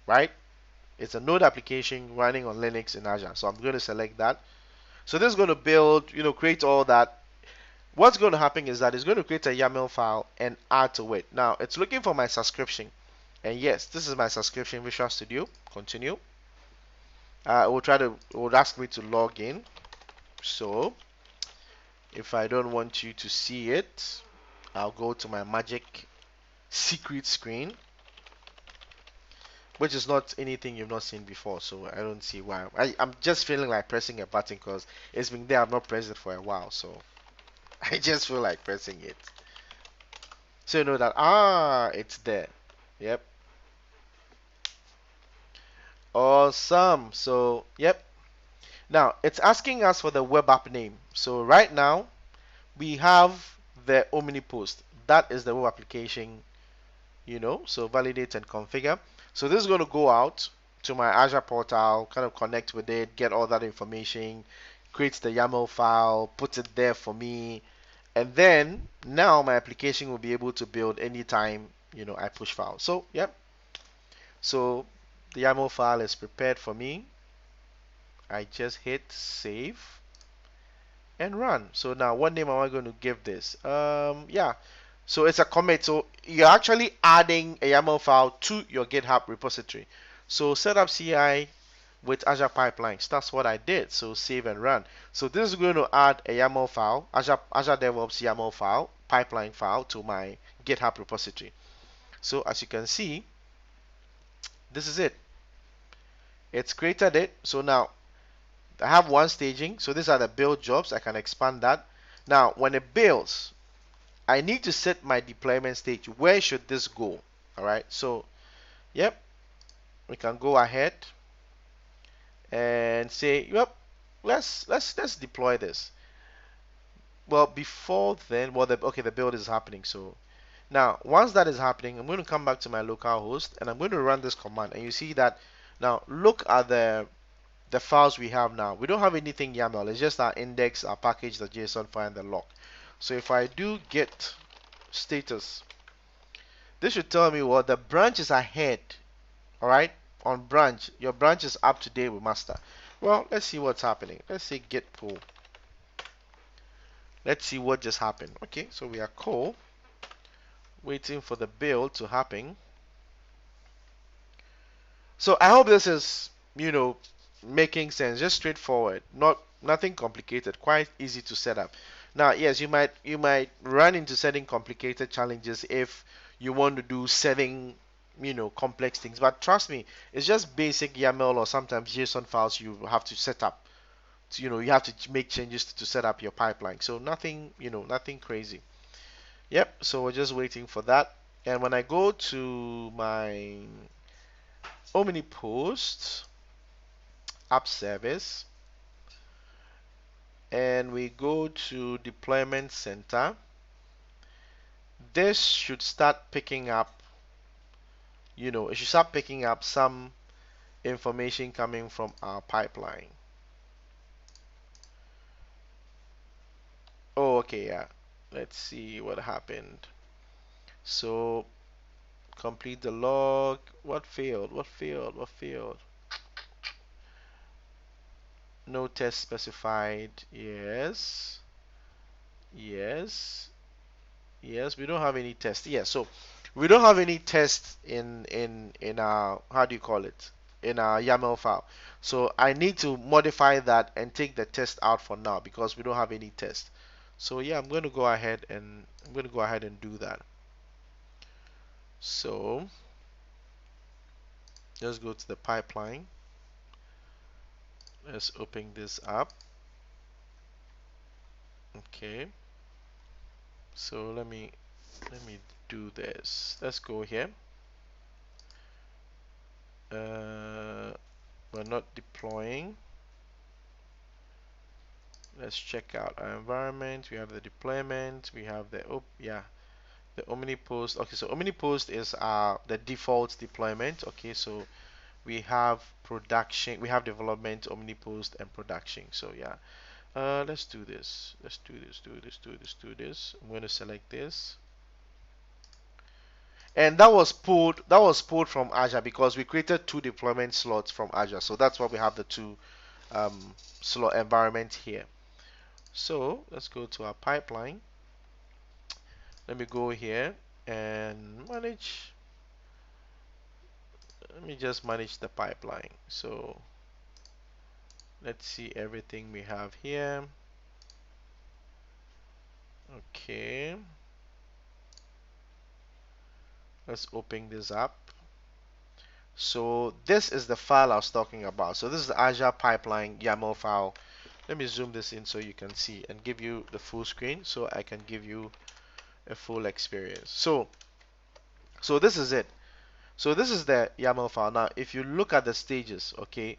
right? It's a Node application running on Linux in Azure. So I'm going to select that. So this is going to build, create all that. What's going to happen is that it's going to create a YAML file and add to it. Now, it's looking for my subscription. And yes, this is my subscription, Visual Studio. Continue. It will ask me to log in. So if I don't want you to see it, I'll go to my magic secret screen, which is not anything you've not seen before. So I don't see why. I'm just feeling like pressing a button because it's been there. I've not pressed it for a while. So I just feel like pressing it. So you know that, it's there. Yep. Awesome. So, yep. Now, it's asking us for the web app name. So right now, we have the OmniPost. That is the web application, so validate and configure. So this is going to go out to my Azure portal, kind of connect with it, get all that information, creates the YAML file, puts it there for me, and then now my application will be able to build anytime I push file. So yep, so the YAML file is prepared for me. I just hit save and run. So now what name am I going to give this? Yeah, so it's a commit. So you're actually adding a YAML file to your GitHub repository. So set up CI with Azure pipelines. That's what I did. So save and run. So this is going to add a YAML file, Azure DevOps YAML file, pipeline file to my GitHub repository. So as you can see, this is it. It's created it. So now I have one staging. So these are the build jobs. I can expand that. Now when it builds, I need to set my deployment stage. Where should this go? All right. So yep, we can go ahead and say, yep, let's deploy this. Well, before then, well, the build is happening. So now, once that is happening, I'm going to come back to my local host and I'm going to run this command. And you see that now look at the files we have now. We don't have anything YAML. It's just our index, our package, the JSON file, and the log. So if I do git status, this should tell me what the branch is ahead. All right, on branch, your branch is up to date with master. Well, let's see what's happening. Let's say git pull. Let's see what just happened. Okay, so we are cool, waiting for the build to happen. So I hope this is, making sense. Just straightforward, nothing complicated, quite easy to set up. Now, yes, you might run into setting complicated challenges if you want to do setting, complex things. But trust me, it's just basic YAML or sometimes JSON files you have to set up. So, you have to make changes to set up your pipeline. So nothing, nothing crazy. Yep. So we're just waiting for that. And when I go to my OmniPost app service and we go to deployment center, this should start picking up, it should start picking up some information coming from our pipeline. Oh, okay, yeah. Let's see what happened. So complete the log. What failed? What failed? What failed? No test specified. Yes. Yes. Yes. We don't have any test. Yeah. So we don't have any test in our, how do you call it? In our YAML file. So I need to modify that and take the test out for now because we don't have any test. So yeah, I'm going to go ahead and do that. So let's go to the pipeline. Let's open this up. Okay. So let me do this. Let's go here. We're not deploying. Let's check out our environment. We have the deployment. We have the the OmniPost. Okay, so OmniPost is the default deployment. Okay, so we have production, we have development, OmniPost, and production. So yeah, let's do this. Let's do this. Do this. I'm going to select this. And that was pulled from Azure because we created two deployment slots from Azure. So that's why we have the two slot environment here. So let's go to our pipeline. Let me go here and manage. Let me just manage the pipeline. So let's see everything we have here. Okay. Let's open this up. So this is the file I was talking about. So this is the Azure pipeline YAML file. Let me zoom this in so you can see and give you the full screen so I can give you a full experience. So this is it. So this is the YAML file. Now if you look at the stages, okay,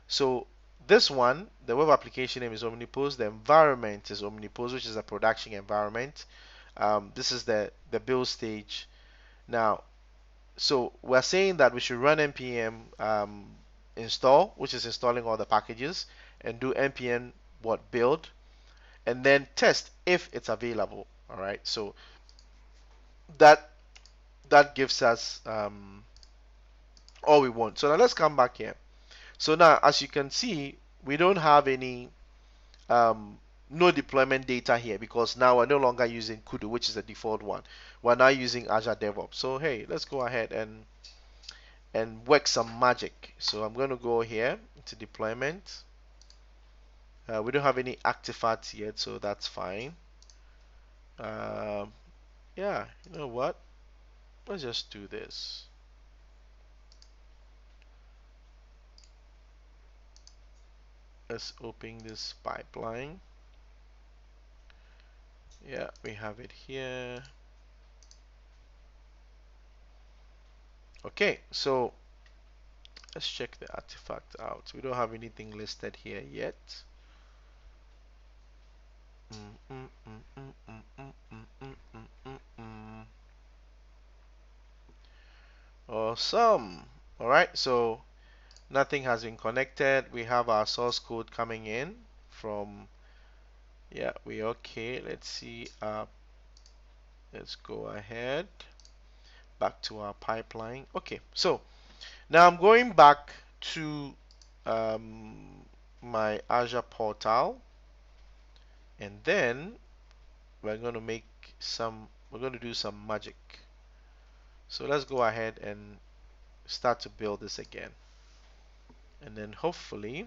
so this one, the web application name is OmniPost, the environment is OmniPost, which is a production environment. This is the build stage. Now, so we're saying that we should run npm install, which is installing all the packages, and do npm what build, and then test if it's available. All right, so that that gives us all we want. So now let's come back here. So now, as you can see, we don't have any um, no deployment data here because now we're no longer using Kudu, which is the default one. We're now using Azure DevOps. So hey, let's go ahead and work some magic. So I'm going to go here to deployment. We don't have any artifacts yet, so that's fine. Um, yeah, you know what? Let's just do this. Let's open this pipeline. Yeah, we have it here. Okay, so let's check the artifact out. We don't have anything listed here yet. Awesome. All right, so nothing has been connected. We have our source code coming in from, yeah, we okay. Let's see. Let's go ahead back to our pipeline. Okay, so now I'm going back to my Azure portal, and then we're going to do some magic. So let's go ahead and start to build this again. And then hopefully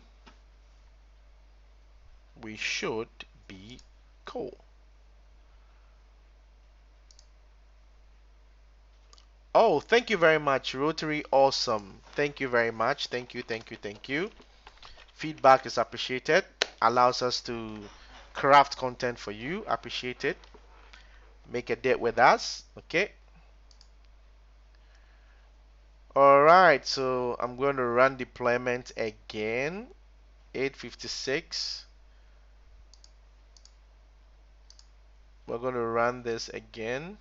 we should be cool. Oh, thank you very much, Rotary. Awesome. Thank you very much. Thank you, thank you, thank you. Feedback is appreciated. Allows us to craft content for you. Appreciate it. Make a date with us. Okay. All right. So I'm going to run deployment again. 856. We're going to run this again.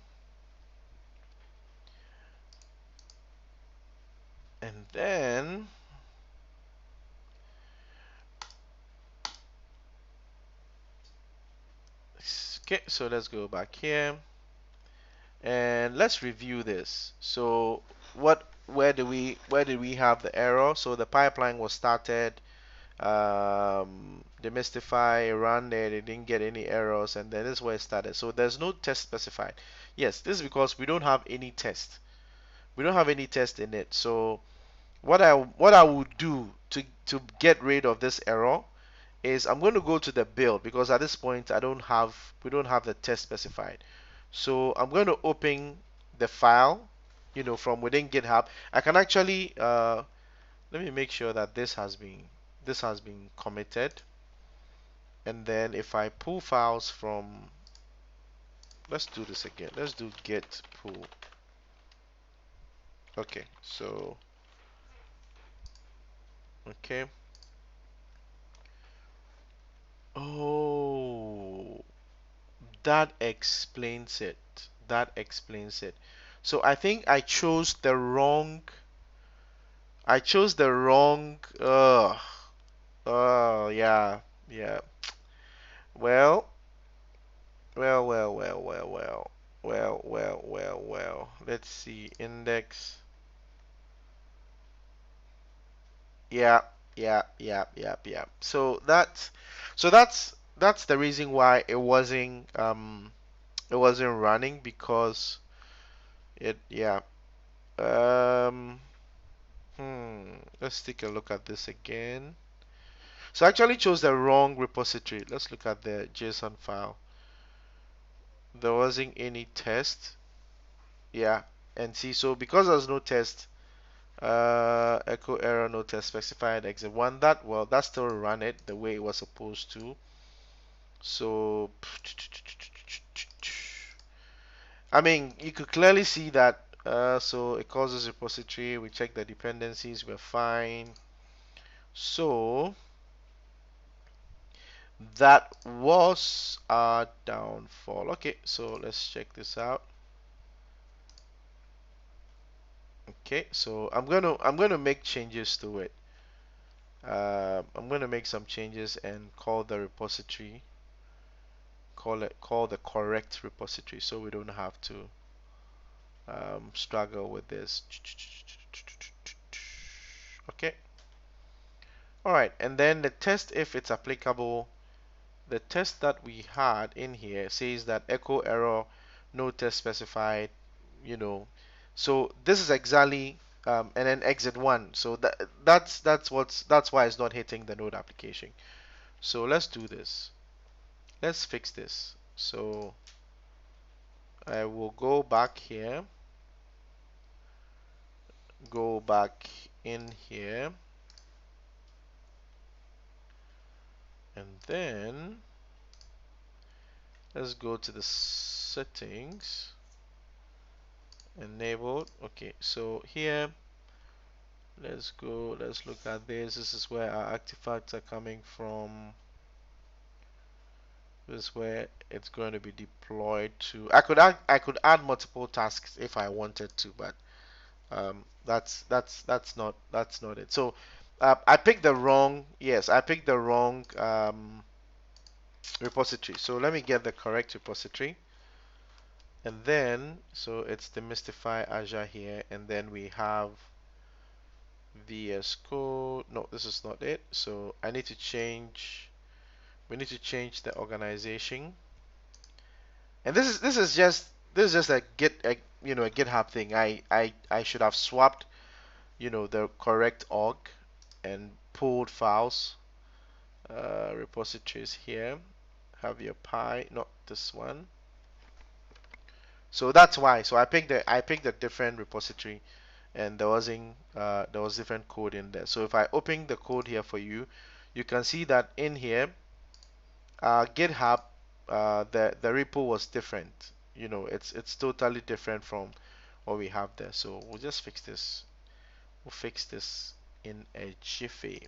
And then okay, so let's go back here and let's review this. So where did we have the error? So the pipeline was started, Demystify ran there, they didn't get any errors, and then this is where it started. So there's no test specified. Yes, this is because we don't have any test. We don't have any test in it. So what I would do to get rid of this error is I'm going to go to the build because at this point we don't have the test specified. So I'm going to open the file, from within GitHub. I can actually let me make sure that this has been committed. And then if I pull files from, let's do this again. Let's do git pull. Okay, so okay. Oh, that explains it. That explains it. So I think I chose the wrong oh yeah, yeah. Well, well. Let's see. Index. Yeah, yeah. So that's the reason why it wasn't running because it yeah. Um let's take a look at this again. So I actually chose the wrong repository. Let's look at the JSON file. There wasn't any test. Yeah, and see, so because there's no test, echo error, no test specified, exit one. That still ran it the way it was supposed to. So, I mean, you could clearly see that. So it causes repository. We check the dependencies. We're fine. So that was our downfall. Okay, so let's check this out. Okay, so I'm gonna make changes to it. I'm going to make some changes and call the repository, call the correct repository, so we don't have to struggle with this. Okay. All right, and then the test if it's applicable. The test that we had in here says that echo error, no test specified, you know. So this is exactly and then exit one. So that's why it's not hitting the node application. So let's do this. Let's fix this. So I will go back here, go back in here, and then let's go to the settings, enabled. Okay, so here let's go, let's look at this. This is where our artifacts are coming from. This is where it's going to be deployed to. I could add multiple tasks if I wanted to, but that's not it. So I picked the wrong, yes, I picked the wrong repository. So let me get the correct repository. And then, so it's Demystify Azure here, and then we have VS Code. No, this is not it. So I need to change. We need to change the organization. And this is just a a GitHub thing. I should have swapped the correct org and pulled files. Repositories here. Have your Pi, not this one. So that's why. So I picked a different repository, and there was different code in there. So if I open the code here for you, you can see that in here, GitHub, the repo was different. It's totally different from what we have there. So we'll just fix this. We'll fix this in a jiffy.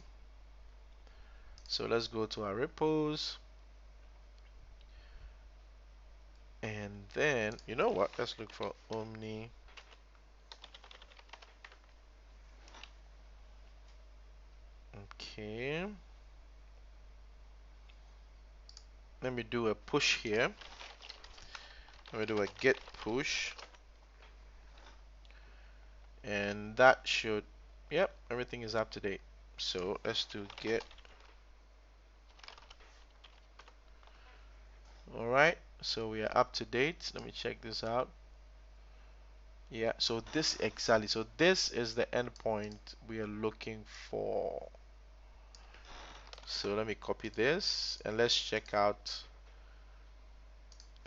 So let's go to our repos, and then you know what? Let's look for Omni. Okay. Let me do a push here. Let me do a git push. And that should, yep, everything is up to date. So let's do git. Alright, so we are up to date. Let me check this out. Yeah, so this exactly, so this is the endpoint we are looking for. So let me copy this and let's check out.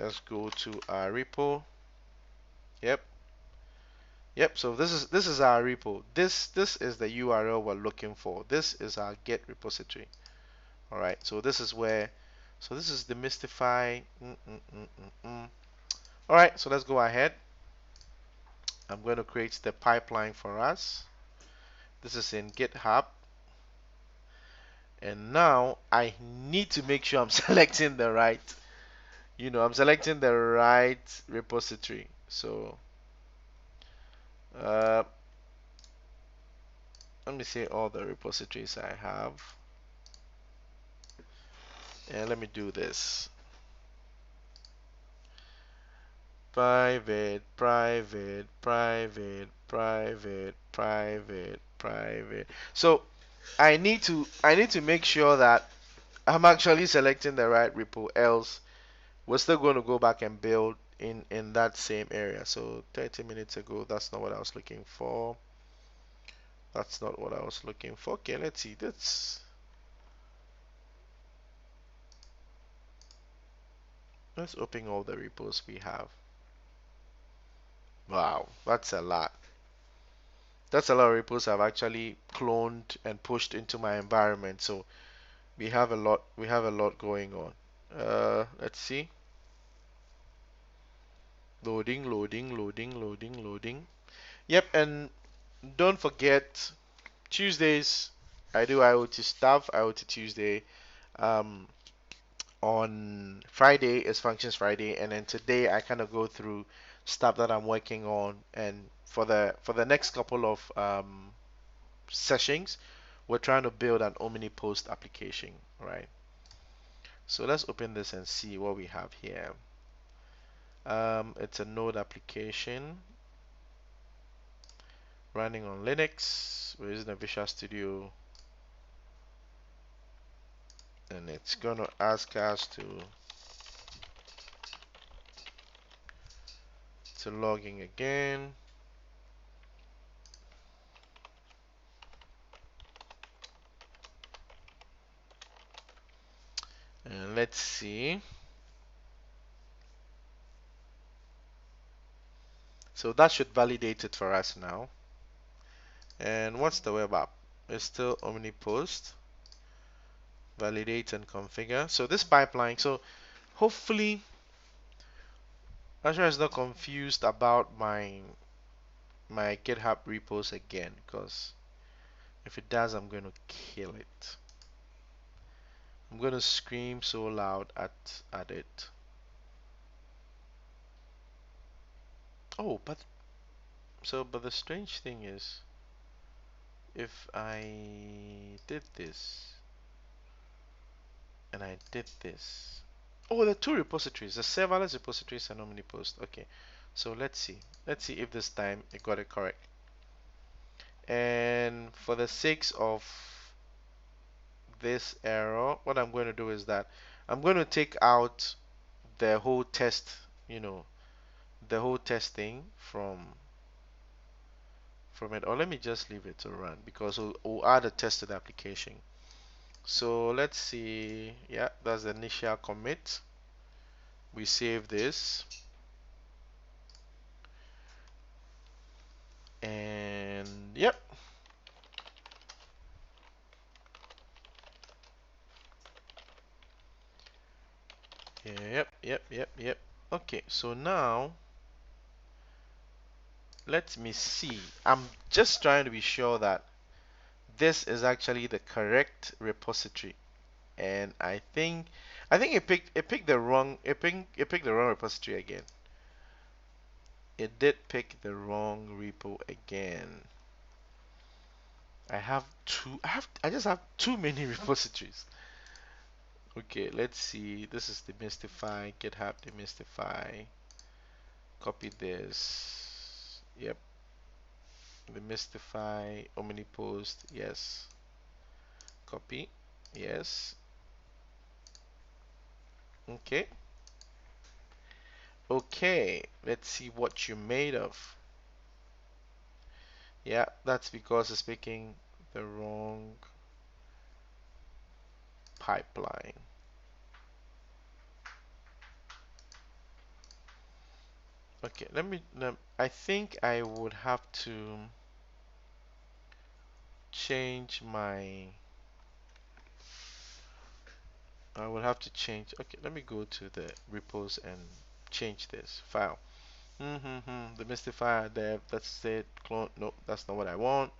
Let's go to our repo. Yep. Yep, so this is our repo. This is the URL we're looking for. This is our Git repository. All right, so this is where, so this is Demystify. All right, so let's go ahead. I'm going to create the pipeline for us. This is in GitHub. And now I need to make sure I'm selecting the right, I'm selecting the right repository. So let me see all the repositories I have. And let me do this. Private, private, private, private, private, private. So I need to make sure that I'm actually selecting the right repo, else we're still going to go back and build in that same area. So 30 minutes ago, that's not what I was looking for. That's not what I was looking for. Okay, let's see. Let's open all the repos we have. Wow, that's a lot. That's a lot of repos I've actually cloned and pushed into my environment. So we have a lot going on. Let's see. Loading, loading, loading, loading, loading. Yep, and don't forget Tuesdays I do IoT stuff, IoT Tuesday. Um, on Friday is Functions Friday, and then today I kind of go through stuff that I'm working on, and for the next couple of sessions, we're trying to build an OmniPost application, right? So let's open this and see what we have here. It's a Node application running on Linux. We're using a Visual Studio, and it's gonna ask us to log in again. And let's see. So that should validate it for us now. And what's the web app? It's still OmniPost. Validate and configure. So this pipeline, so hopefully Azure is not confused about my GitHub repos again, because if it does, I'm going to kill it. I'm going to scream so loud at it. Oh, but the strange thing is, if I did this and I did this. Oh, there are two repositories, the serverless repositories and OmniPost. Okay, so let's see. Let's see if this time it got it correct. And for the sakes of this error, what I'm going to do is that I'm going to take out the whole test, you know, the whole testing from it. Or let me just leave it to run, because we'll add a tested application. So let's see. Yeah, that's the initial commit. We save this, and yep. Yep. Okay, so now let me see. I'm just trying to be sure that this is actually the correct repository. And I think it picked the wrong it picked the wrong repository again. It did pick the wrong repo again. I just have too many repositories. Okay, let's see. This is Demystify, GitHub Demystify. Copy this. Yep. Demystify, OmniPost, yes. Copy, yes. Okay. Okay, let's see what you're made of. Yeah, that's because it's picking the wrong pipeline. Okay, I think I would have to change my, okay, let me go to the repos and change this file. The Mystifier dev, that's it. Clone, no, that's not what I want.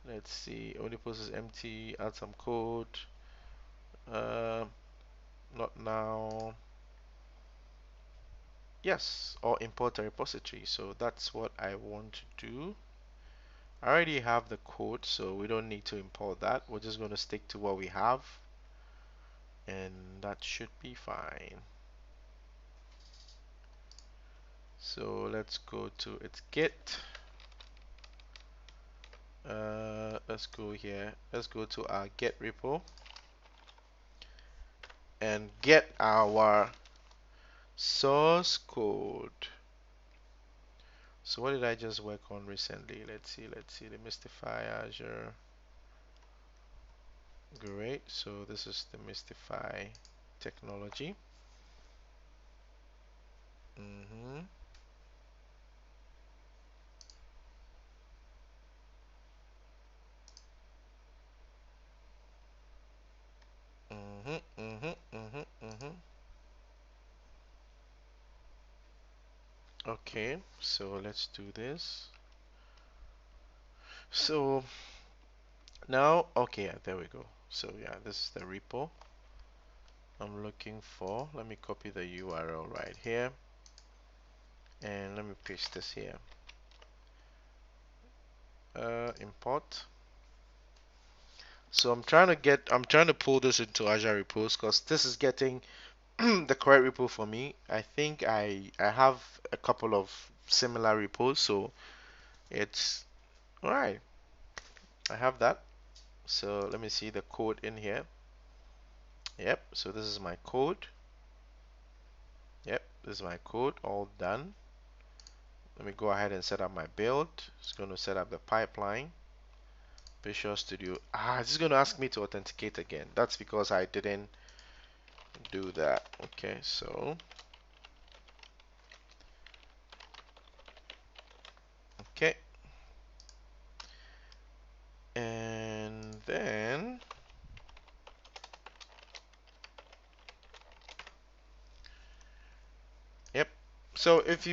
Let's see, only post is empty, add some code. Uh, Not now. Yes, or import a repository. So that's what I want to do. I already have the code, so we don't need to import that. We're just going to stick to what we have, and that should be fine. So let's go to its Git. Let's go here. Let's go to our Git repo and get our source code. So what did I just work on recently? Let's see. The Demystify Azure. Great. So this is the Demystify technology. Mm-hmm. Mm-hmm. Mm-hmm. Mm-hmm. Mm-hmm. Okay, so let's do this. So now, okay, yeah, there we go. So yeah, this is the repo I'm looking for. Let me copy the URL right here, and let me paste this here. Import. So I'm trying to pull this into Azure repos because this is getting the correct repo for me. I think I have a couple of similar repos, so it's all right. I have that. So let me see the code in here. Yep. So this is my code. Yep. This is my code. All done. Let me go ahead and set up my build. It's going to set up the pipeline. Visual Studio. This is going to ask me to authenticate again. That's because I didn't do that. Okay, so okay, and then yep. So if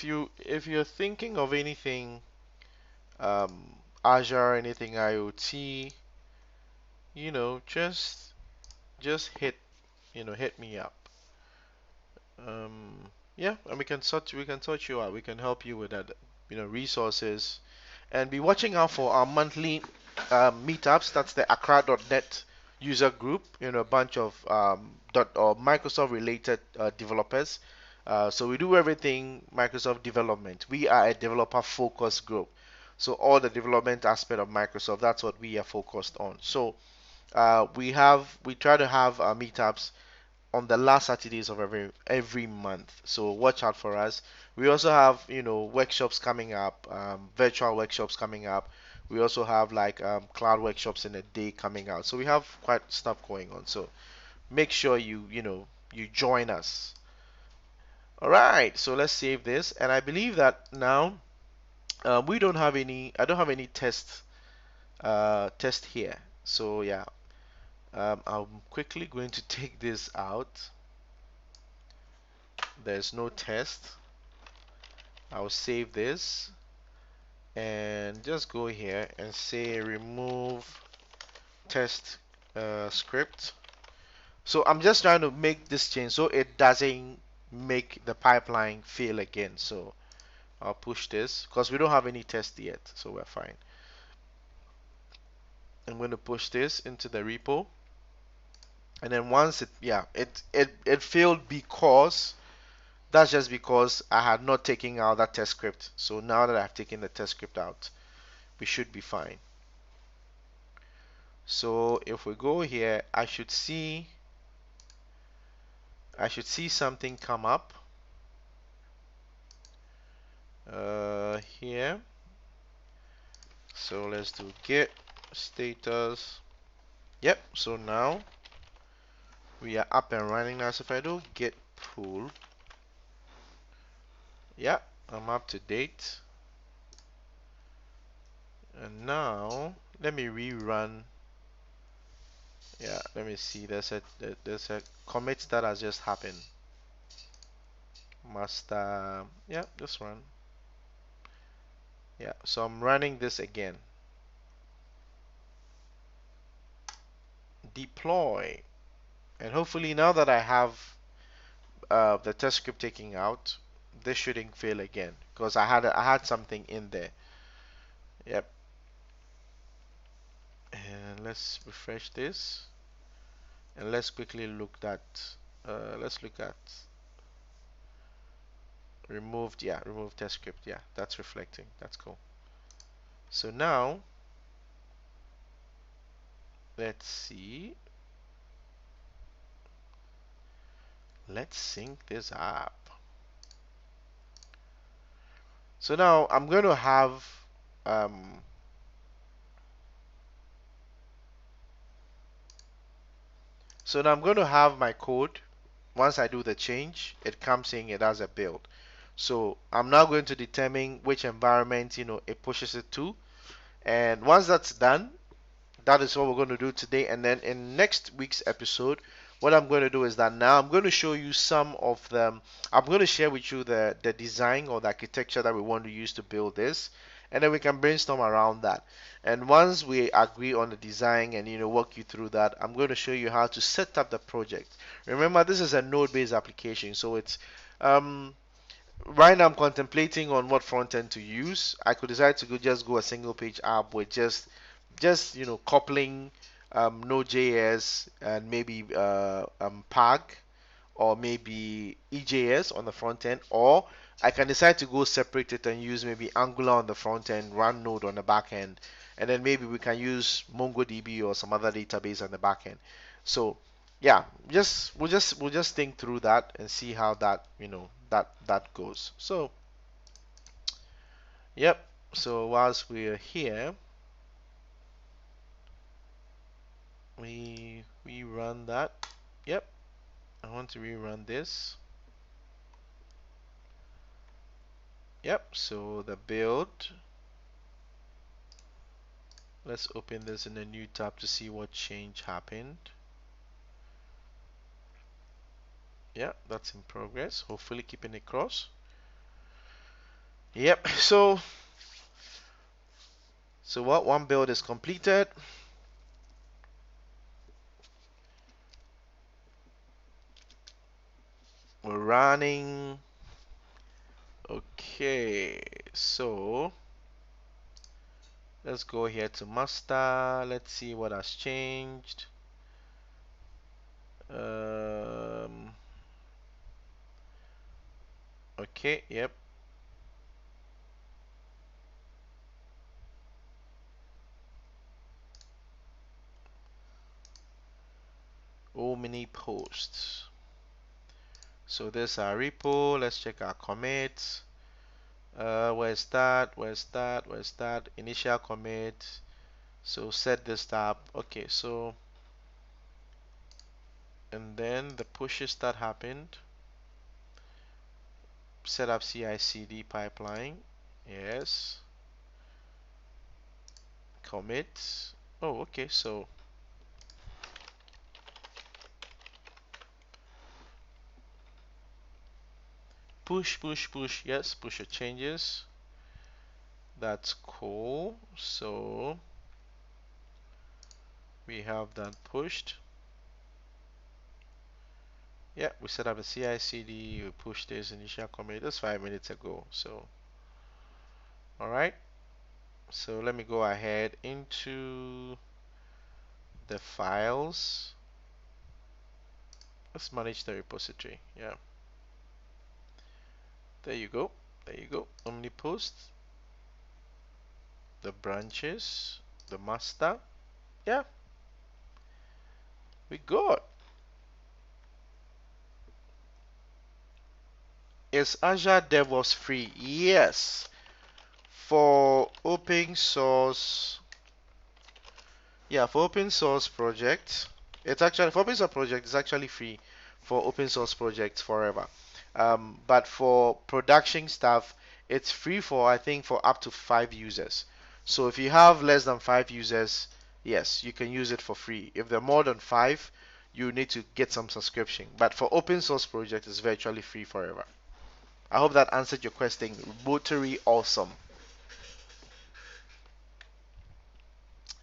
you're thinking of anything Azure, anything IoT, just hit me up. Yeah, and we can sort you out. We can help you with that, resources, and be watching out for our monthly meetups. That's the Accra.net user group. A bunch of dot or Microsoft related developers. So we do everything Microsoft development. We are a developer focused group. So all the development aspect of Microsoft, that's what we are focused on. So we try to have meetups on the last Saturdays of every month. So watch out for us. We also have workshops coming up, virtual workshops coming up. We also have like cloud workshops in a day coming out. So we have quite stuff going on. So make sure you join us. All right. So let's save this. And I believe that now we don't have any. I don't have any test here. So yeah, I'm quickly going to take this out. There's no test. I'll save this and just go here and say remove test script. So I'm just trying to make this change so it doesn't make the pipeline fail again. So I'll push this because we don't have any test yet, so we're fine. I'm going to push this into the repo, and then once it failed because that's just because I had not taken out that test script. So now that I've taken the test script out, we should be fine. So if we go here, I should see something come up here. So let's do git status. Yep. So now we are up and running now. So if I do git pull, yeah, I'm up to date. And now let me rerun. Yeah, let me see. There's a commit that has just happened. Master. Yeah, just run. Yeah, so I'm running this again. Deploy. And hopefully now that I have the test script taking out, this shouldn't fail again because I had something in there. Yep. And let's refresh this. And let's quickly look at remove test script. Yeah, that's reflecting. That's cool. So now let's see. Let's sync this up. So now I'm going to have my code. Once I do the change, it comes saying it has a build. So I'm now going to determine which environment it pushes it to. And once that's done, that is what we're going to do today. And then in next week's episode, what I'm going to do is that now I'm going to show you some of them. I'm going to share with you the design or the architecture that we want to use to build this, and then we can brainstorm around that. And once we agree on the design and walk you through that, I'm going to show you how to set up the project. Remember, this is a node-based application, so it's right now I'm contemplating on what front end to use. I could decide to just go a single page app with just coupling Node.js and maybe Pag or maybe EJS on the front end, or I can decide to go separate it and use maybe Angular on the front end, run Node on the back end, and then maybe we can use MongoDB or some other database on the back end. So yeah, we'll just think through that and see how that that goes. So yep. So whilst we're here, we run that. Yep. I want to rerun this. Yep. So the build. Let's open this in a new tab to see what change happened. Yeah, that's in progress. Hopefully keeping it cross. Yep. So what one build is completed. We're running. Okay. So let's go here to master. Let's see what has changed. Okay. Yep. Omni posts. So this is our repo. Let's check our commits. Where's that? Where's that? Where's that? Initial commit. So set this tab. Okay, so and then the pushes that happened. Set up CI/CD pipeline. Yes. Commit. Oh, okay. So push, push, push. Yes, push your changes. That's cool. So we have that pushed. Yeah, we set up a CI/CD. We pushed this initial commit. That's 5 minutes ago. So, all right. So let me go ahead into the files. Let's manage the repository. Yeah. There you go. There you go. Omnipost, the branches, the master. Yeah, we got. Is Azure DevOps free? Yes. For open source, yeah, for open source projects, it's actually for open source project, it's actually free for open source projects forever. But for production stuff, it's free for I think for up to 5 users. So if you have less than 5 users, yes, you can use it for free. If there are more than 5, you need to get some subscription. But for open source project, it's virtually free forever. I hope that answered your question. Rotary awesome.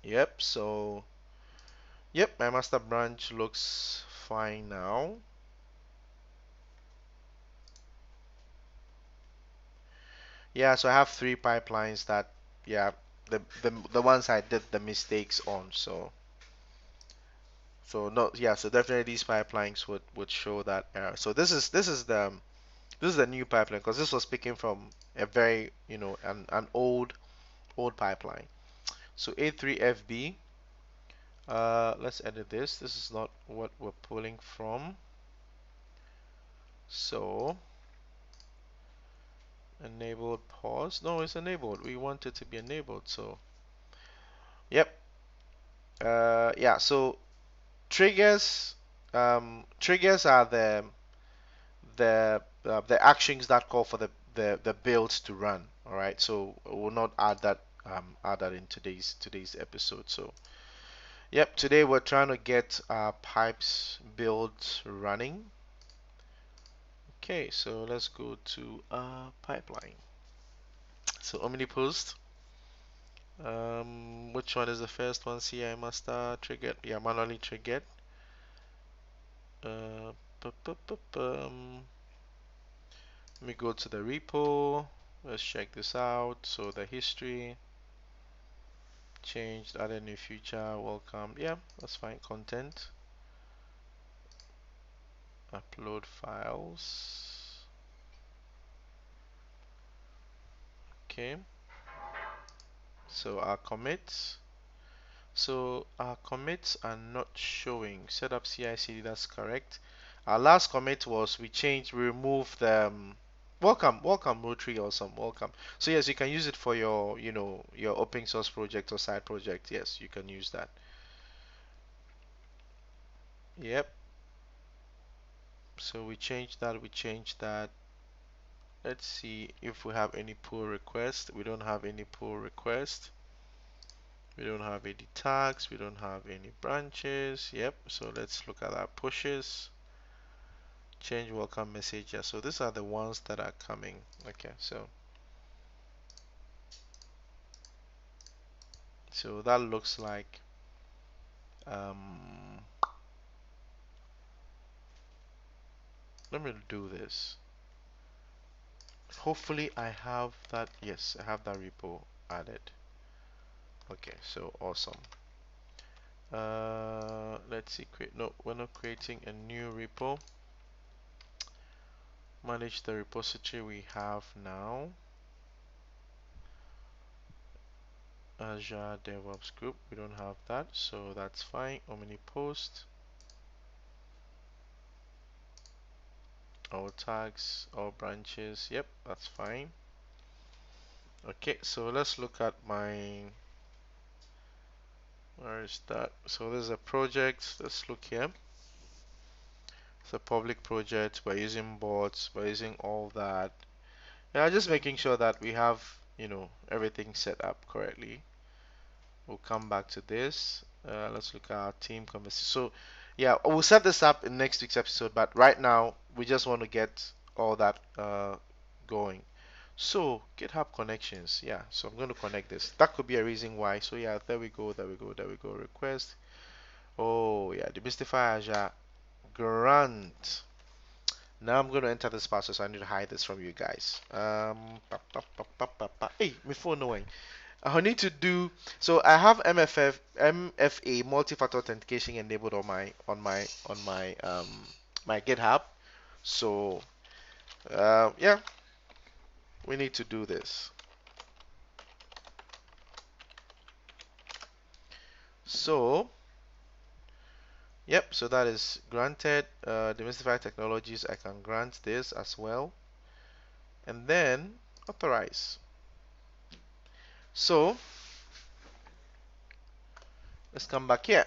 Yep, so yep, my master branch looks fine now. Yeah, so I have 3 pipelines that, yeah, the ones I did the mistakes on. So no, yeah, so definitely these pipelines would show that error. So this is the new pipeline because this was picking from a very an old pipeline. So A3FB, let's edit this. This is not what we're pulling from. So enabled pause. No, it's enabled. We want it to be enabled. So yep. Yeah. So triggers are the actions that call for the builds to run. All right. So we'll not add that in today's episode. So yep. Today we're trying to get our pipes builds running. Okay. So let's go to pipeline. So omnipost. Which one is the first one? CI master triggered. Yeah, manually triggered. Uh, Let me go to the repo. Let's check this out. So the history. changed, added new feature, welcome. Yeah, that's fine. Content, upload files. Okay, so our commits. So our commits are not showing. Set up CI/CD, that's correct. Our last commit was we removed the welcome Rotary, awesome, welcome. So yes, you can use it for your, your open source project or side project. Yes, you can use that. Yep. So we changed that. We changed that. Let's see if we have any pull request. We don't have any pull request. We don't have any tags. We don't have any branches. Yep. So let's look at our pushes. Change welcome message. Yeah, so these are the ones that are coming. Okay, so that looks like um, let me do this. Hopefully I have that. Yes, I have that repo added. Okay, so awesome. Let's see, create, no, we're not creating a new repo. Manage the repository we have now. Azure DevOps group, we don't have that, so that's fine. Omni post, all tags, all branches, yep, that's fine. Okay, so let's look at my, where is that? So there's a project, let's look here. It's a public project, we're using bots, we're using all that. Yeah, just making sure that we have, everything set up correctly. We'll come back to this. Let's look at our team conversation. So, yeah, we'll set this up in next week's episode, but right now we just want to get all that going. So, GitHub connections. Yeah, so I'm going to connect this. That could be a reason why. So, yeah, there we go, there we go, there we go. Request. Oh, yeah, Demystify Azure grant. Now I'm going to enter this password, so I need to hide this from you guys. Hey, my phone knowing. I need to do so. I have MFA multi-factor authentication enabled on my GitHub. So yeah, we need to do this. So yep, so that is granted. Demystify Technologies, I can grant this as well, and then authorize. So let's come back here.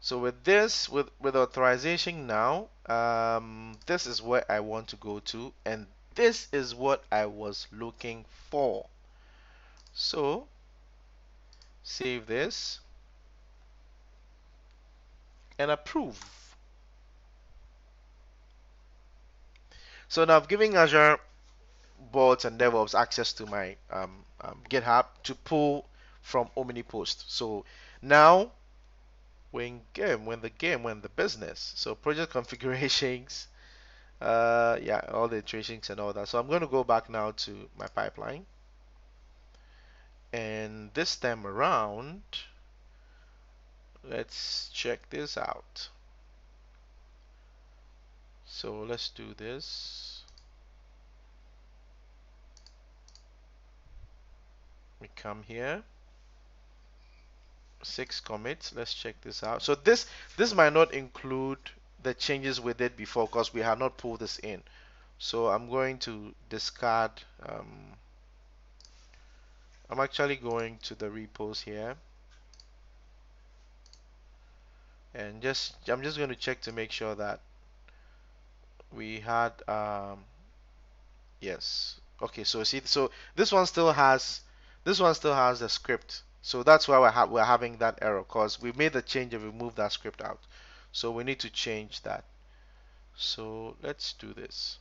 So with this, with authorization now, this is where I want to go to, and this is what I was looking for. So save this and approve. So now I've given Azure bots and DevOps access to my GitHub to pull from OmniPost. So now we're in the business. So project configurations. Yeah, all the iterations and all that. So I'm going to go back now to my pipeline, and this time around, let's check this out. So let's do this. We come here, 6 commits. Let's check this out. So this might not include the changes we did before because we have not pulled this in. So I'm going to discard. I'm actually going to the repos here, and I'm just going to check to make sure that we had yes. Okay, so see, so this one still has the script. So that's why we're having that error because we made the change and we moved that script out. So we need to change that. So let's do this.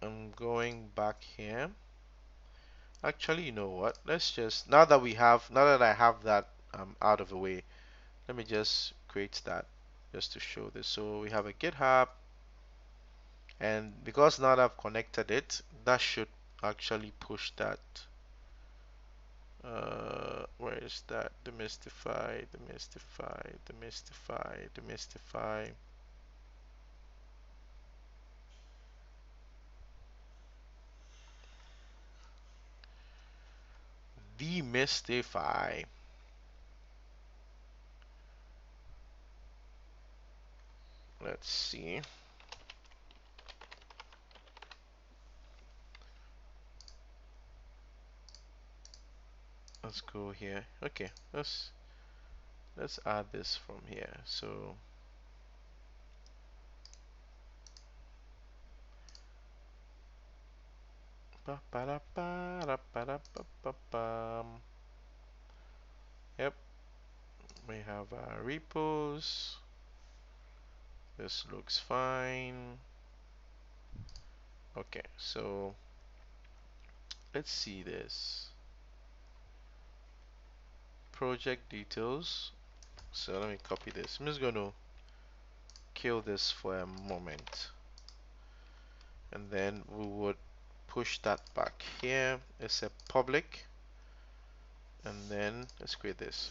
I'm going back here. Actually, you know what? Let's just now that I have that out of the way, let me just create that just to show this. So we have a GitHub, and because now that I've connected it, that should actually push that. Where is that? Demystify, demystify, demystify, demystify. Demystify. Let's see. Let's go here. Okay, let's add this from here. So yep, we have our repos. This looks fine. Okay, so let's see this. Project details. So let me copy this. I'm just going to kill this for a moment. And then we would push that back here. It's a public. And then let's create this.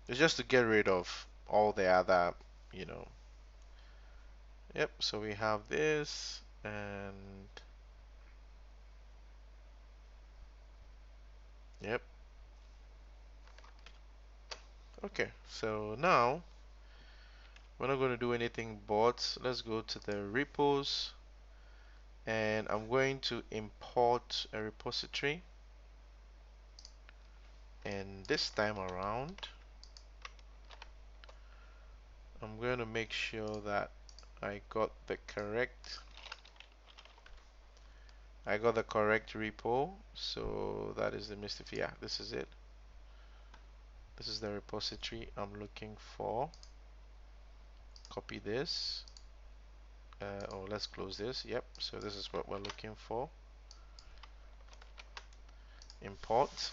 It's just to get rid of all the other, you know. Yep, so we have this and yep. Okay, so now we're not going to do anything but let's go to the repos and I'm going to import a repository, and this time around I'm going to make sure that I got the correct repo. So that is the Demystify. Yeah, this is it. This is the repository I'm looking for. Copy this. Oh, let's close this. Yep, so this is what we're looking for. Import.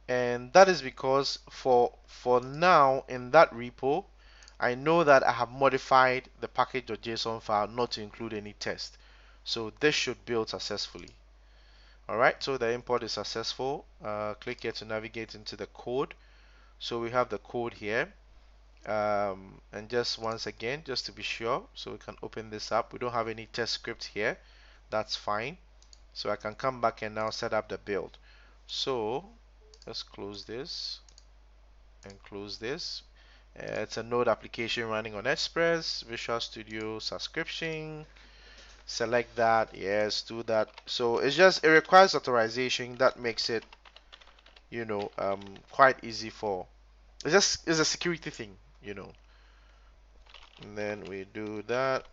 And that is because for now in that repo I know that I have modified the package.json file not to include any test. So this should build successfully. Alright, so the import is successful. Click here to navigate into the code. So we have the code here. And just once again, just to be sure, so we can open this up. We don't have any test script here. That's fine. So I can come back and now set up the build. So let's close this and close this. It's a Node application running on Express, Visual Studio subscription. Select that, yes, do that. So it's just, it requires authorization. That makes it, you know, quite easy for, it's a security thing, you know. And then we do that.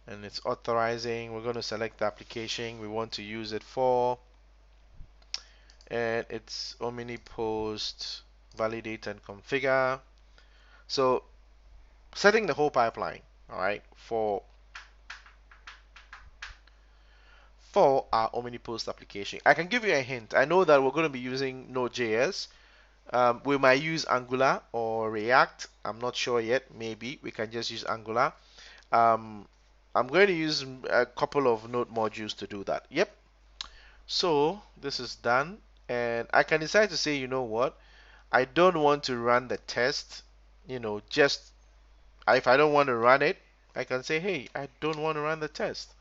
And it's authorizing. We're going to select the application we want to use it for. And it's omnipost validate and configure. So setting the whole pipeline, all right, for our omnipost application. I can give you a hint. I know that we're going to be using Node.js. We might use Angular or React. I'm not sure yet. Maybe we can just use Angular. I'm going to use a couple of Node modules to do that. Yep. So this is done, and I can decide to say, you know what, I don't want to run the test, you know, just if I don't want to run it, I can say, hey, I don't want to run the test,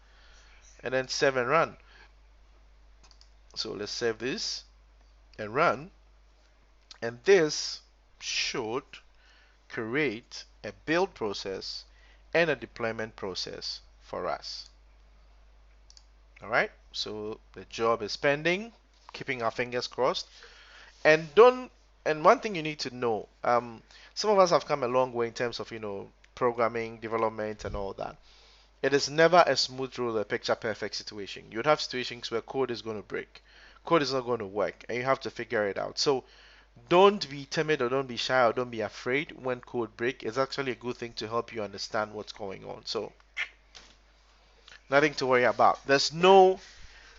and then save and run. So let's save this and run, and this should create a build process and a deployment process for us. All right, so the job is pending, keeping our fingers crossed. And don't, and one thing you need to know, some of us have come a long way in terms of, you know, programming, development, and all that. It is never a smooth road or picture perfect situation. You'd have situations where code is going to break, code is not going to work, and you have to figure it out. So don't be timid or don't be shy or don't be afraid when code break. It's actually a good thing to help you understand what's going on. So nothing to worry about. There's no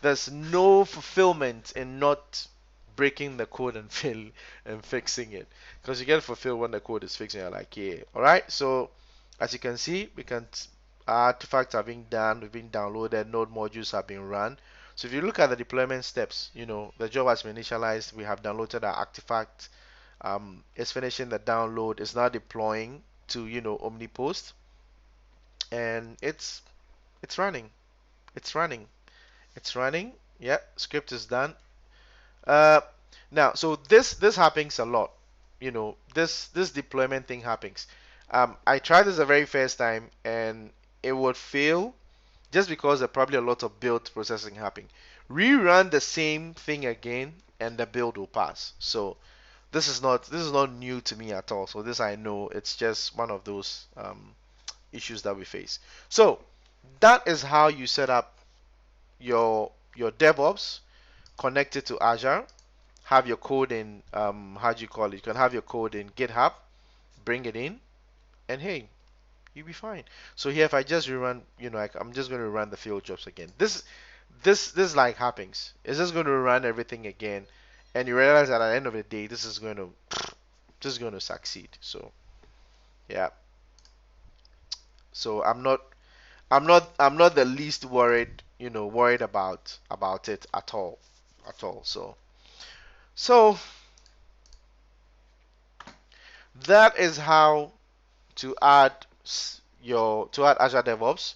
fulfillment in not breaking the code and fixing it, because you get fulfilled when the code is fixing. You're like, yeah, all right. So as you can see, we can artifacts are being done, we've been downloaded, node modules have been run. So if you look at the deployment steps, the job has been initialized. We have downloaded our artifact. It's finishing the download. It's now deploying to Omnipost, and it's running. It's running. It's running. Yeah, script is done. Uh, Now, so this happens a lot. This deployment thing happens. I tried this the very first time, and it would fail just because there probably a lot of build processing happening. Rerun the same thing again, and the build will pass. So this is not new to me at all. So this I know. It's just one of those issues that we face. So that is how you set up your DevOps connected to Azure. Have your code in how do you call it? You can have your code in GitHub, bring it in, and hey, you'll be fine. So here, if I just rerun, I'm just going to run the field jobs again. This like happens. It's just going to run everything again, and you realize that at the end of the day, this is going to succeed. So yeah. So I'm not the least worried, worried about it at all. So that is how to add Azure DevOps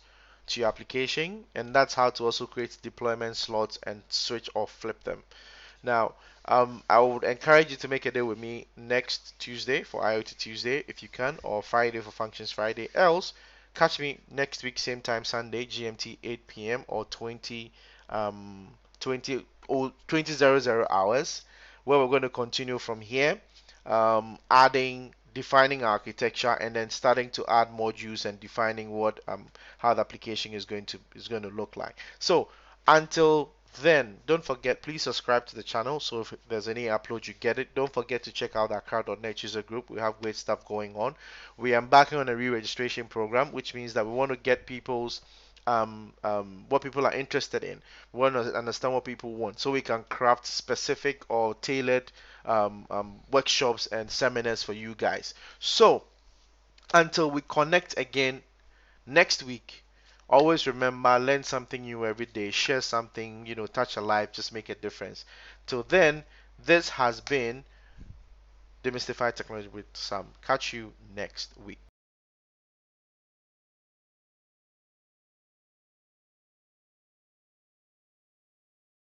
to your application, and that's how to also create deployment slots and switch or flip them. Now, I would encourage you to make a day with me next Tuesday for IoT Tuesday if you can, or Friday for Functions Friday. Else, catch me next week, same time, Sunday, GMT 8 p.m. or 20:00 hours, where we're going to continue from here, defining architecture, and then starting to add modules and defining what how the application is going to look like. So until then, don't forget, please subscribe to the channel so if there's any upload you get it. Don't forget to check out our crowd.net user group. We have great stuff going on. We are embarking on a re-registration program, which means that we want to get people's what people are interested in. We want to understand what people want so we can craft specific or tailored workshops and seminars for you guys. So until we connect again next week, always remember, learn something new every day, share something, touch a life, just make a difference. Till then, this has been Demystify Technology with Sam. Catch you next week.